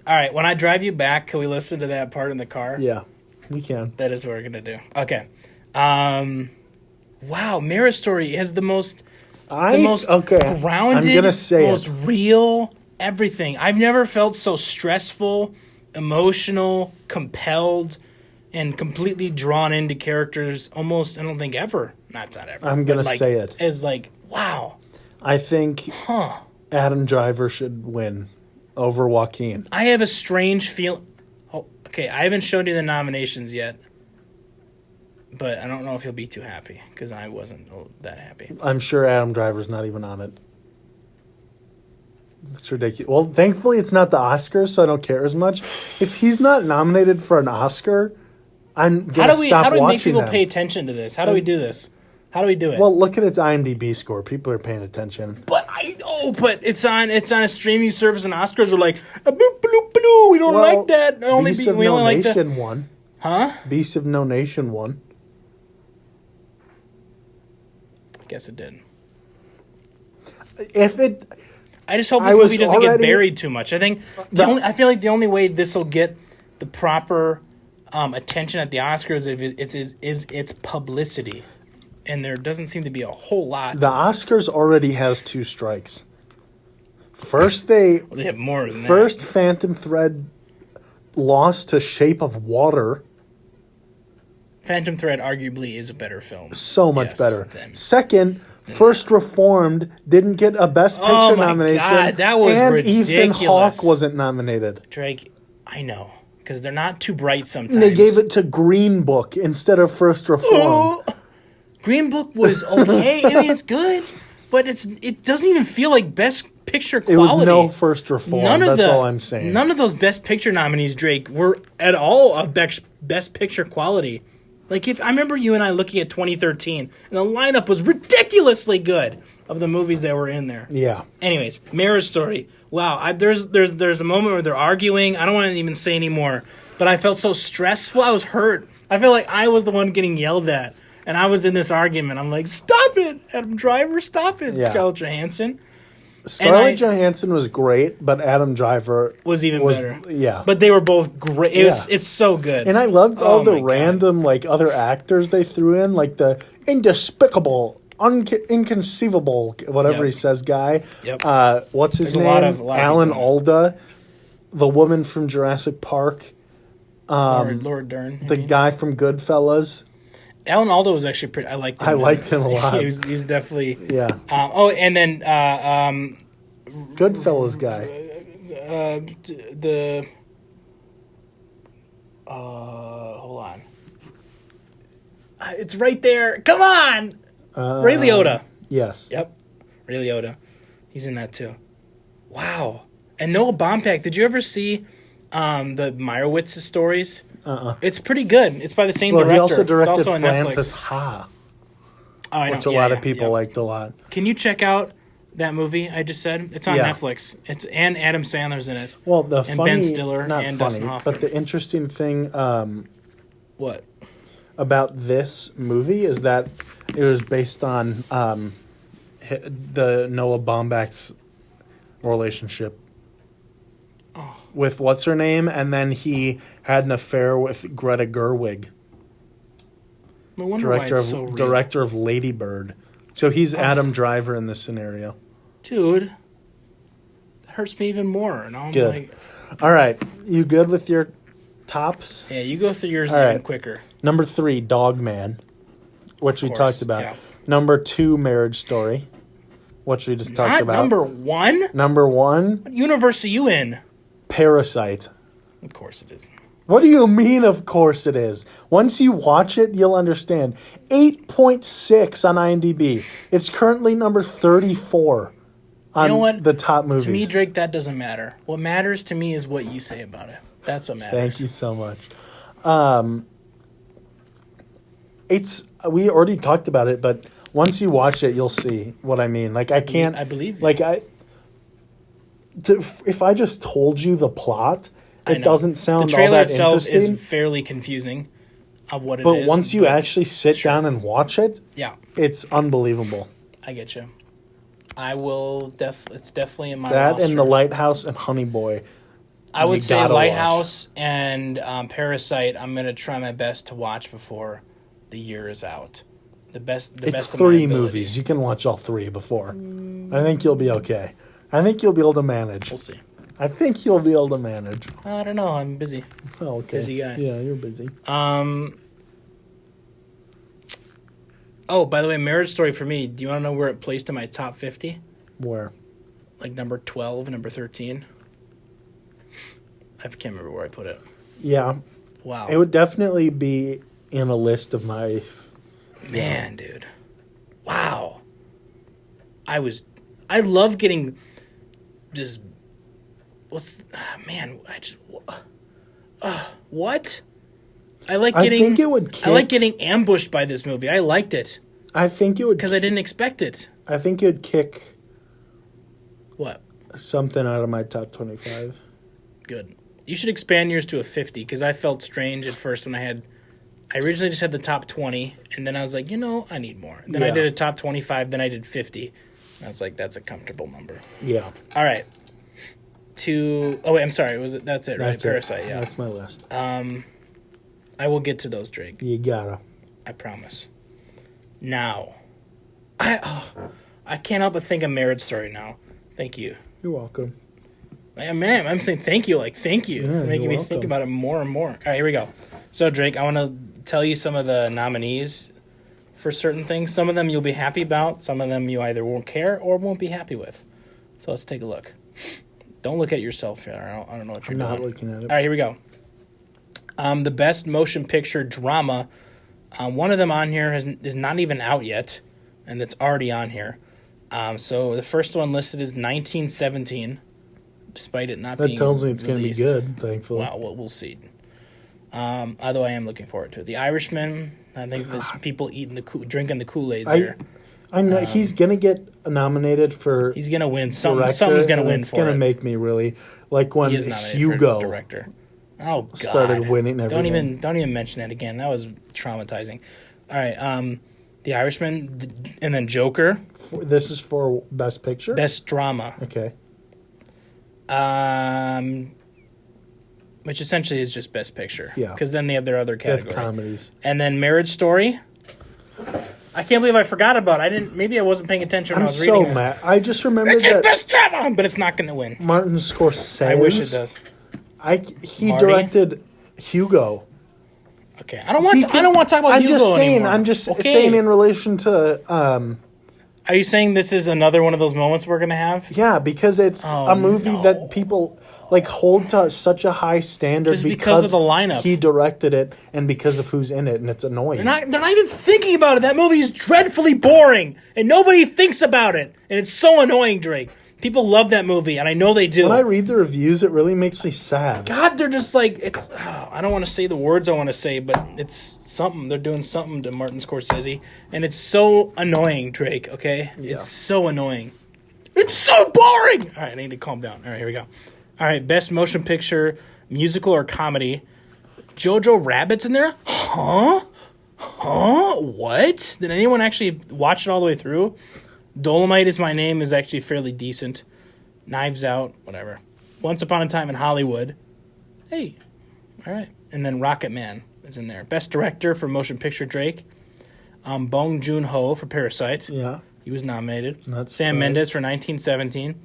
All right, when I drive you back, can we listen to that part in the car? Yeah, we can. That is what we're going to do. Okay. Wow, Marriage Story has the most grounded, I'm gonna say most real everything. I've never felt so stressful, emotional, compelled, and completely drawn into characters almost, I don't think ever. Not ever. I'm going to say it. It's like, wow. I think Adam Driver should win over Joaquin. I have a strange feel. Oh, okay, I haven't showed you the nominations yet, but I don't know if he'll be too happy because I wasn't that happy. I'm sure Adam Driver's not even on it. It's ridiculous. Well, thankfully it's not the Oscars, so I don't care as much. If he's not nominated for an Oscar, I'm going to stop watching. How do we make people pay attention to this? How do we do this? How do we do it? Well, look at its IMDb score. People are paying attention. But I know, but it's on a streaming service, and Oscars are like, bloop, bloop, bloop, we don't like that. Beast of No Nation won. Huh? Beast of No Nation won. I guess it did. I just hope this movie doesn't get buried too much. I think I feel like the only way this will get the proper attention at the Oscars is its publicity. And there doesn't seem to be a whole lot. The Oscars already has 2 strikes. First, they have more than that. First, Phantom Thread lost to Shape of Water. Phantom Thread arguably is a better film. So much better. Second, First Reformed didn't get a Best Picture nomination. God, that was ridiculous. Ethan Hawke wasn't nominated. Drake, I know. Because they're not too bright sometimes. And they gave it to Green Book instead of First Reformed. Green Book was okay. I mean, it's good, but it doesn't even feel like Best Picture quality. It was no First Reformed. That's all I'm saying. None of those Best Picture nominees, Drake, were at all of Best Picture quality. Like, I remember you and I looking at 2013, and the lineup was ridiculously good of the movies that were in there. Yeah. Anyways, Marriage Story. Wow, there's a moment where they're arguing. I don't want to even say anymore, but I felt so stressful. I was hurt. I feel like I was the one getting yelled at. And I was in this argument. I'm like, stop it, Adam Driver, stop it. Yeah. Scarlett Johansson. Johansson was great, but Adam Driver was even better. Yeah. But they were both great. It's so good. And I loved all the random other actors they threw in, like the indespicable, inconceivable, whatever he says guy. Yep. What's his name? A lot Alan Alda, the woman from Jurassic Park. Laura Dern. The guy from Goodfellas. Alan Alda was actually pretty. I liked him. I liked him a lot. he was definitely. Yeah. And then Goodfellas guy. Hold on. It's right there. Come on. Ray Liotta. Yes. Yep. Ray Liotta. He's in that too. Wow. And Noah Baumbach. Did you ever see the Meyerowitz stories? It's pretty good. It's by the same director. He also directed it's also on Frances Netflix. Ha, which a lot of people liked a lot. Can you check out that movie I just said? It's on Netflix. And Adam Sandler's in it. Well, and Ben Stiller and Dustin Hoffman. But the interesting thing what about this movie is that it was based on the Noah Baumbach's relationship with what's her name, and then he had an affair with Greta Gerwig. No wonder why it's so real. Director of Lady Bird. So he's Adam Driver in this scenario. Dude, that hurts me even more. Now I'm good. All right, you good with your tops? Yeah, you go through yours even quicker. Number 3, Dog Man, which we talked about. Yeah. Number 2, Marriage Story, which we just talked about. Number 1? Number 1? What universe are you in? Parasite. Of course it is. What do you mean, of course it is? Once you watch it, you'll understand. 8.6 on IMDb. It's currently number 34 on the top movies. To me, Drake, that doesn't matter. What matters to me is what you say about it. That's what matters. Thank you so much. We already talked about it, but once you watch it, you'll see what I mean. Like, I can't... I believe you. If I just told you the plot, it doesn't sound all that interesting. The trailer itself is fairly confusing of what it is. But once you actually sit down and watch it, it's unbelievable. I get you. I will... It's definitely in my that roster. And The Lighthouse and Honey Boy. I would say Lighthouse and Parasite I'm going to try my best to watch before the year is out. It's 3 movies. You can watch all 3 before. I think you'll be okay. I think you'll be able to manage. We'll see. I think you'll be able to manage. I don't know. I'm busy. Oh, okay. Busy guy. Yeah, you're busy. Oh, by the way, Marriage Story for me. Do you want to know where it placed in my top 50? Where? Like number 12, number 13. I can't remember where I put it. Yeah. Wow. It would definitely be in a list of my... Man, dude. Wow. I love getting just... what? I like getting... I think it would kick... I like getting ambushed by this movie. I liked it. I think it would... Because I didn't expect it. I think it would kick... What? Something out of my top 25. Good. You should expand yours to a 50, because I felt strange at first when I originally just had the top 20, and then I was like, I need more. Then I did a top 25, then I did 50. I was like, that's a comfortable number. Yeah. All right. I'm sorry. That's it, right? Parasite, yeah. That's my list. I will get to those, Drake. You gotta. I promise. Now, I can't help but think of Marriage Story now. Thank you. You're welcome. Man, I'm saying thank you. Like, thank you. Yeah, Making me think about it more and more. All right, here we go. So, Drake, I want to tell you some of the nominees for certain things. Some of them you'll be happy about. Some of them you either won't care or won't be happy with. So let's take a look. Don't look at yourself here. I don't know what you're doing. I'm not looking at it. All right, here we go. The best motion picture drama. One of them on here is not even out yet, and it's already on here. So the first one listed is 1917, despite it not being That tells me it's going to be released. good, thankfully. Well, we'll see. Although I am looking forward to it. The Irishman, I think there's people drinking the Kool-Aid there. I know he's going to get nominated for He's going to win. director, Something's going to win it's for it. going to make me really... Like when He is nominated Hugo for director. Oh, God. started winning everything. Don't even mention that again. That was traumatizing. All right, The Irishman, and then Joker. This is for Best Picture? Best Drama. Okay. Which essentially is just Best Picture. Yeah. Because then they have their other They have category. comedies. And then Marriage Story. I can't believe I forgot about it. Maybe I wasn't paying attention when I was reading it. I'm so mad. I just remembered It's the that best drama, but it's not going to win. Martin Scorsese... I wish it does. He Marty? directed Hugo. Okay, I don't want to talk about Hugo anymore. I'm just Okay. saying in relation to... Are you saying this is another one of those moments we're going to have? Yeah, because it's a movie that people hold to such a high standard Just because of the lineup. He directed it and because of who's in it, and it's annoying. They're not even thinking about it. That movie is dreadfully boring, and nobody thinks about it. And it's so annoying, Drake. People love that movie, and I know they do. When I read the reviews, it really makes me sad. God, they're just like, I don't want to say the words I want to say, but it's something. They're doing something to Martin Scorsese, and it's so annoying, Drake, okay? Yeah. It's so annoying. It's so boring! All right, I need to calm down. All right, here we go. All right, best motion picture, musical or comedy. Jojo Rabbit's in there? Huh? What? Did anyone actually watch it all the way through? Dolomite Is My Name is actually fairly decent. Knives Out, whatever. Once Upon a Time in Hollywood. Hey, all right. And then Rocket Man is in there. Best Director for Motion Picture, Drake. Bong Joon-ho for Parasite. Yeah. He was nominated. Not Sam surprised. Mendes for 1917.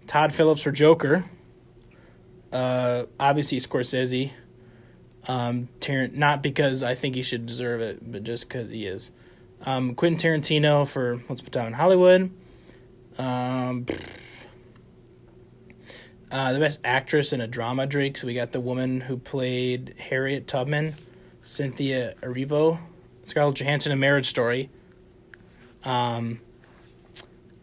Todd Phillips for Joker. Obviously Scorsese. Not because I think he should deserve it, but just because he is. Quentin Tarantino for Once Upon a Time in Hollywood. The best actress in a drama, Drake. So we got the woman who played Harriet Tubman, Cynthia Erivo, Scarlett Johansson in Marriage Story. You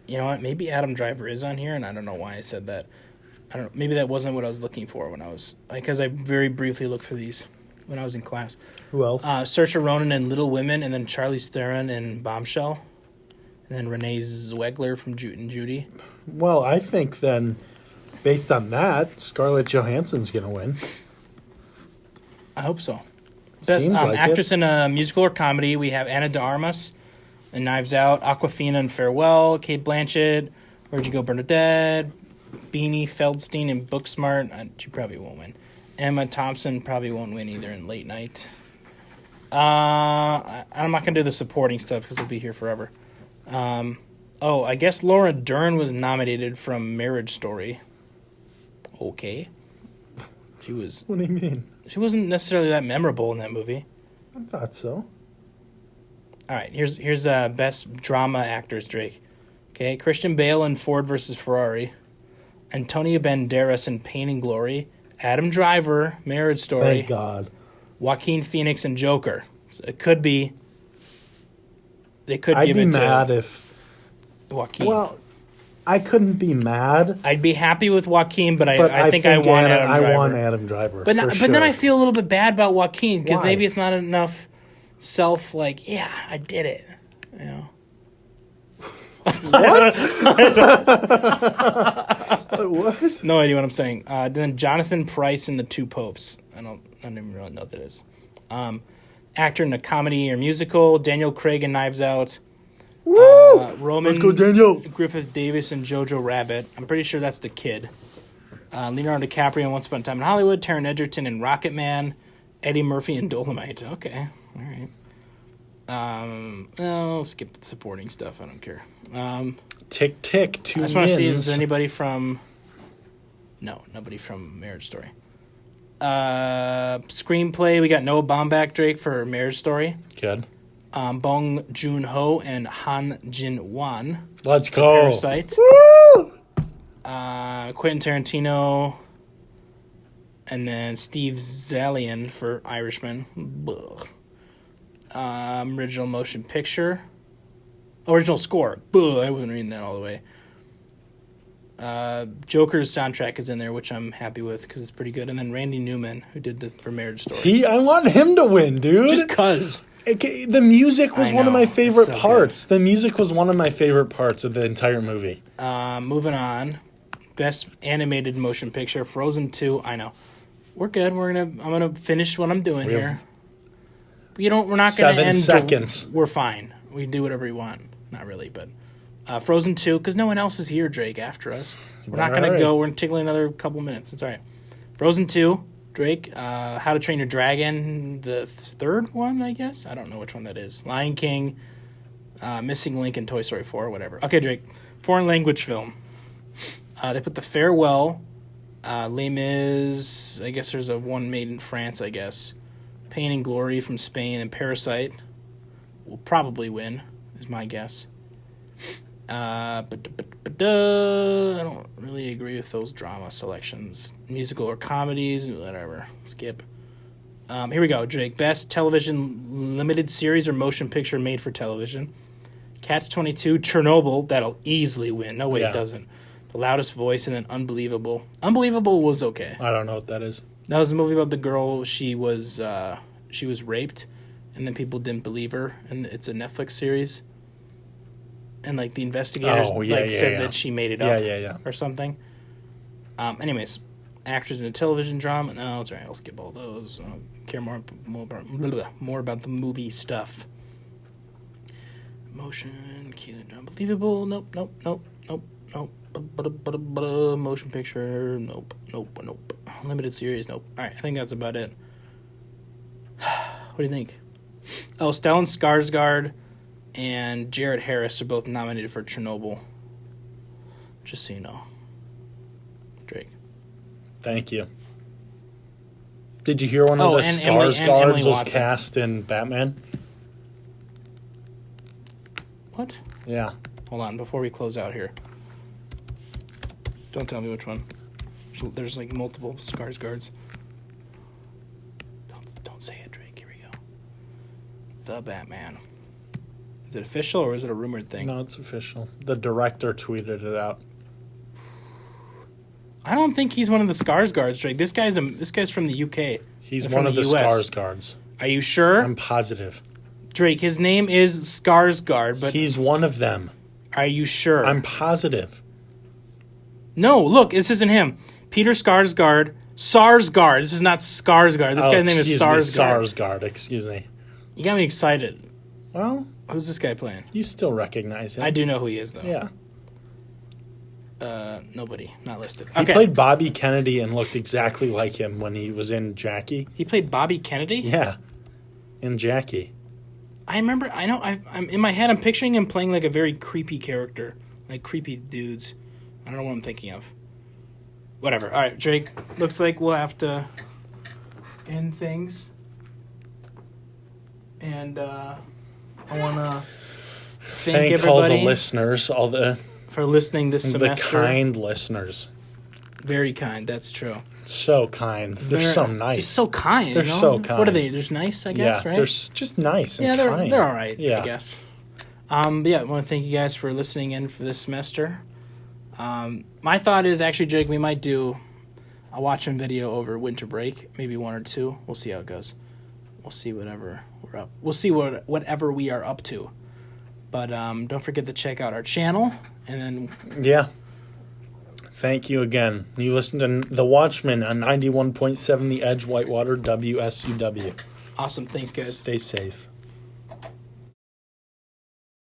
know what? Maybe Adam Driver is on here, and I don't know why I said that. I don't. Maybe that wasn't what I was looking for when I was, because I very briefly looked through these when I was in class. Who else? Saoirse Ronan in Little Women, and then Charlize Theron in Bombshell, and then Renee Zellweger from Jude and Judy. Well, I think then, based on that, Scarlett Johansson's going to win. I hope so. Best Seems like actress it. in a musical or comedy, we have Ana de Armas in Knives Out, Awkwafina in Farewell, Cate Blanchett, Where'd You Go, Bernadette, Beanie Feldstein in Booksmart. She probably won't win. Emma Thompson probably won't win either in Late Night. I'm not going to do the supporting stuff because we'll be here forever. Oh, I guess Laura Dern was nominated from Marriage Story. Okay. She was... What do you mean? She wasn't necessarily that memorable in that movie. I thought so. All right, here's best drama actors, Drake. Okay, Christian Bale in Ford versus Ferrari. Antonio Banderas in Pain and Glory. Adam Driver, Marriage Story. Thank God. Joaquin Phoenix in Joker. So it could be... They could I'd give be it mad to if... Joaquin. Well, I couldn't be mad. I'd be happy with Joaquin, but I think I want Adam Driver. I want Adam Driver. But then I feel a little bit bad about Joaquin because Why? maybe it's not enough yeah, I did it. You know. What? What? No idea what I'm saying. Then Jonathan Pryce in The Two Popes. I don't even really know what that is. Actor in a comedy or musical. Daniel Craig in Knives Out. Woo! Roman Let's go, Daniel. Griffith Davis and Jojo Rabbit. I'm pretty sure that's the kid. Leonardo DiCaprio in Once Upon a Time in Hollywood. Taron Egerton in Rocket Man. Eddie Murphy in Dolomite. Okay, all right. I'll skip the supporting stuff. I don't care. Tick, tick, 2 I just want to see, mins. is there anybody from... No, nobody from Marriage Story. Screenplay, we got Noah Baumbach, Drake, for Marriage Story. Good. Bong Joon-ho and Han Jin-won. Let's go. Parasite. Woo! Quentin Tarantino. And then Steve Zalian for Irishman. Original motion picture. Original score. I wasn't reading that all the way. Joker's soundtrack is in there, which I'm happy with because it's pretty good. And then Randy Newman, who did the for Marriage Story. I want him to win, dude. Just cause. The music was one of my favorite so parts. The music was one of my favorite parts of the entire movie. Moving on. Best animated motion picture, Frozen 2. I know. We're good. I'm gonna finish what I'm doing here. We're not gonna 7 end. seconds. We're fine. We can do whatever we want. Not really, but Frozen 2, because no one else is here, Drake, after us. We're not gonna go. We're gonna take another couple minutes. It's all right. Frozen 2, Drake. How to Train Your Dragon, the third one, I guess. I don't know which one that is. Lion King, Missing Link, and Toy Story 4, whatever. Okay, Drake. Foreign language film. They put The Farewell. Les Mis, I guess there's one made in France, I guess. Pain and Glory from Spain, and Parasite will probably win, is my guess. I don't really agree with those drama selections. Musical or comedies, whatever. Skip. Here we go, Drake. Best television limited series or motion picture made for television. Catch-22, Chernobyl, that'll easily win. No way it doesn't. The Loudest Voice, and then Unbelievable. Unbelievable was okay. I don't know what that is. That was a movie about the girl. She was raped, and then people didn't believe her. And it's a Netflix series. And like the investigators said that she made it up, or something. Anyways, actors in a television drama. No, it's all right. I'll skip all those. I don't care more about the movie stuff. Motion, Unbelievable. Nope. Motion picture, nope. Limited series, nope. All right, I think that's about it. What do you think? Oh, Stellan Skarsgård and Jared Harris are both nominated for Chernobyl. Just so you know. Drake. Thank you. Did you hear one of the Skarsgårds was cast in Batman? What? Yeah. Hold on, before we close out here. Don't tell me which one. There's like multiple Skarsgårds. Don't say it, Drake. Here we go. The Batman. Is it official or is it a rumored thing? No, it's official. The director tweeted it out. I don't think he's one of the Skarsgårds, Drake. This guy's from the UK. He's one of the Skarsgårds. Are you sure? I'm positive. Drake, his name is Skarsgård, but he's one of them. Are you sure? I'm positive. No, look, this isn't him. Peter Sarsgaard. This is not Skarsgård. This guy's name is Sarsgaard. Sarsgaard, excuse me. You got me excited. Well, who's this guy playing? You still recognize him. I do know who he is, though. Yeah. Nobody. Not listed. He played Bobby Kennedy and looked exactly like him when he was in Jackie. He played Bobby Kennedy? Yeah. In Jackie. I remember. I know. I'm in my head. I'm picturing him playing like a very creepy character, like creepy dudes. I don't know what I'm thinking of. Whatever. All right, Drake. Looks like we'll have to end things. And I want to thank everybody all the listeners, for listening this semester. The kind listeners. Very kind. That's true. So kind. They're so nice. They're so kind. They're so kind. What are they? They're nice, I guess, right? They're just nice and kind. They're all right, I guess. But yeah, I want to thank you guys for listening in for this semester. My thought is actually, Jake, we might do a Watchmen video over winter break, maybe one or two. We'll see how it goes. We'll see whatever we're up. We'll see whatever we are up to. But don't forget to check out our channel, and then thank you again. You listened to The Watchmen on 91.7 The Edge, Whitewater, WSUW. Awesome. Thanks, guys. Stay safe.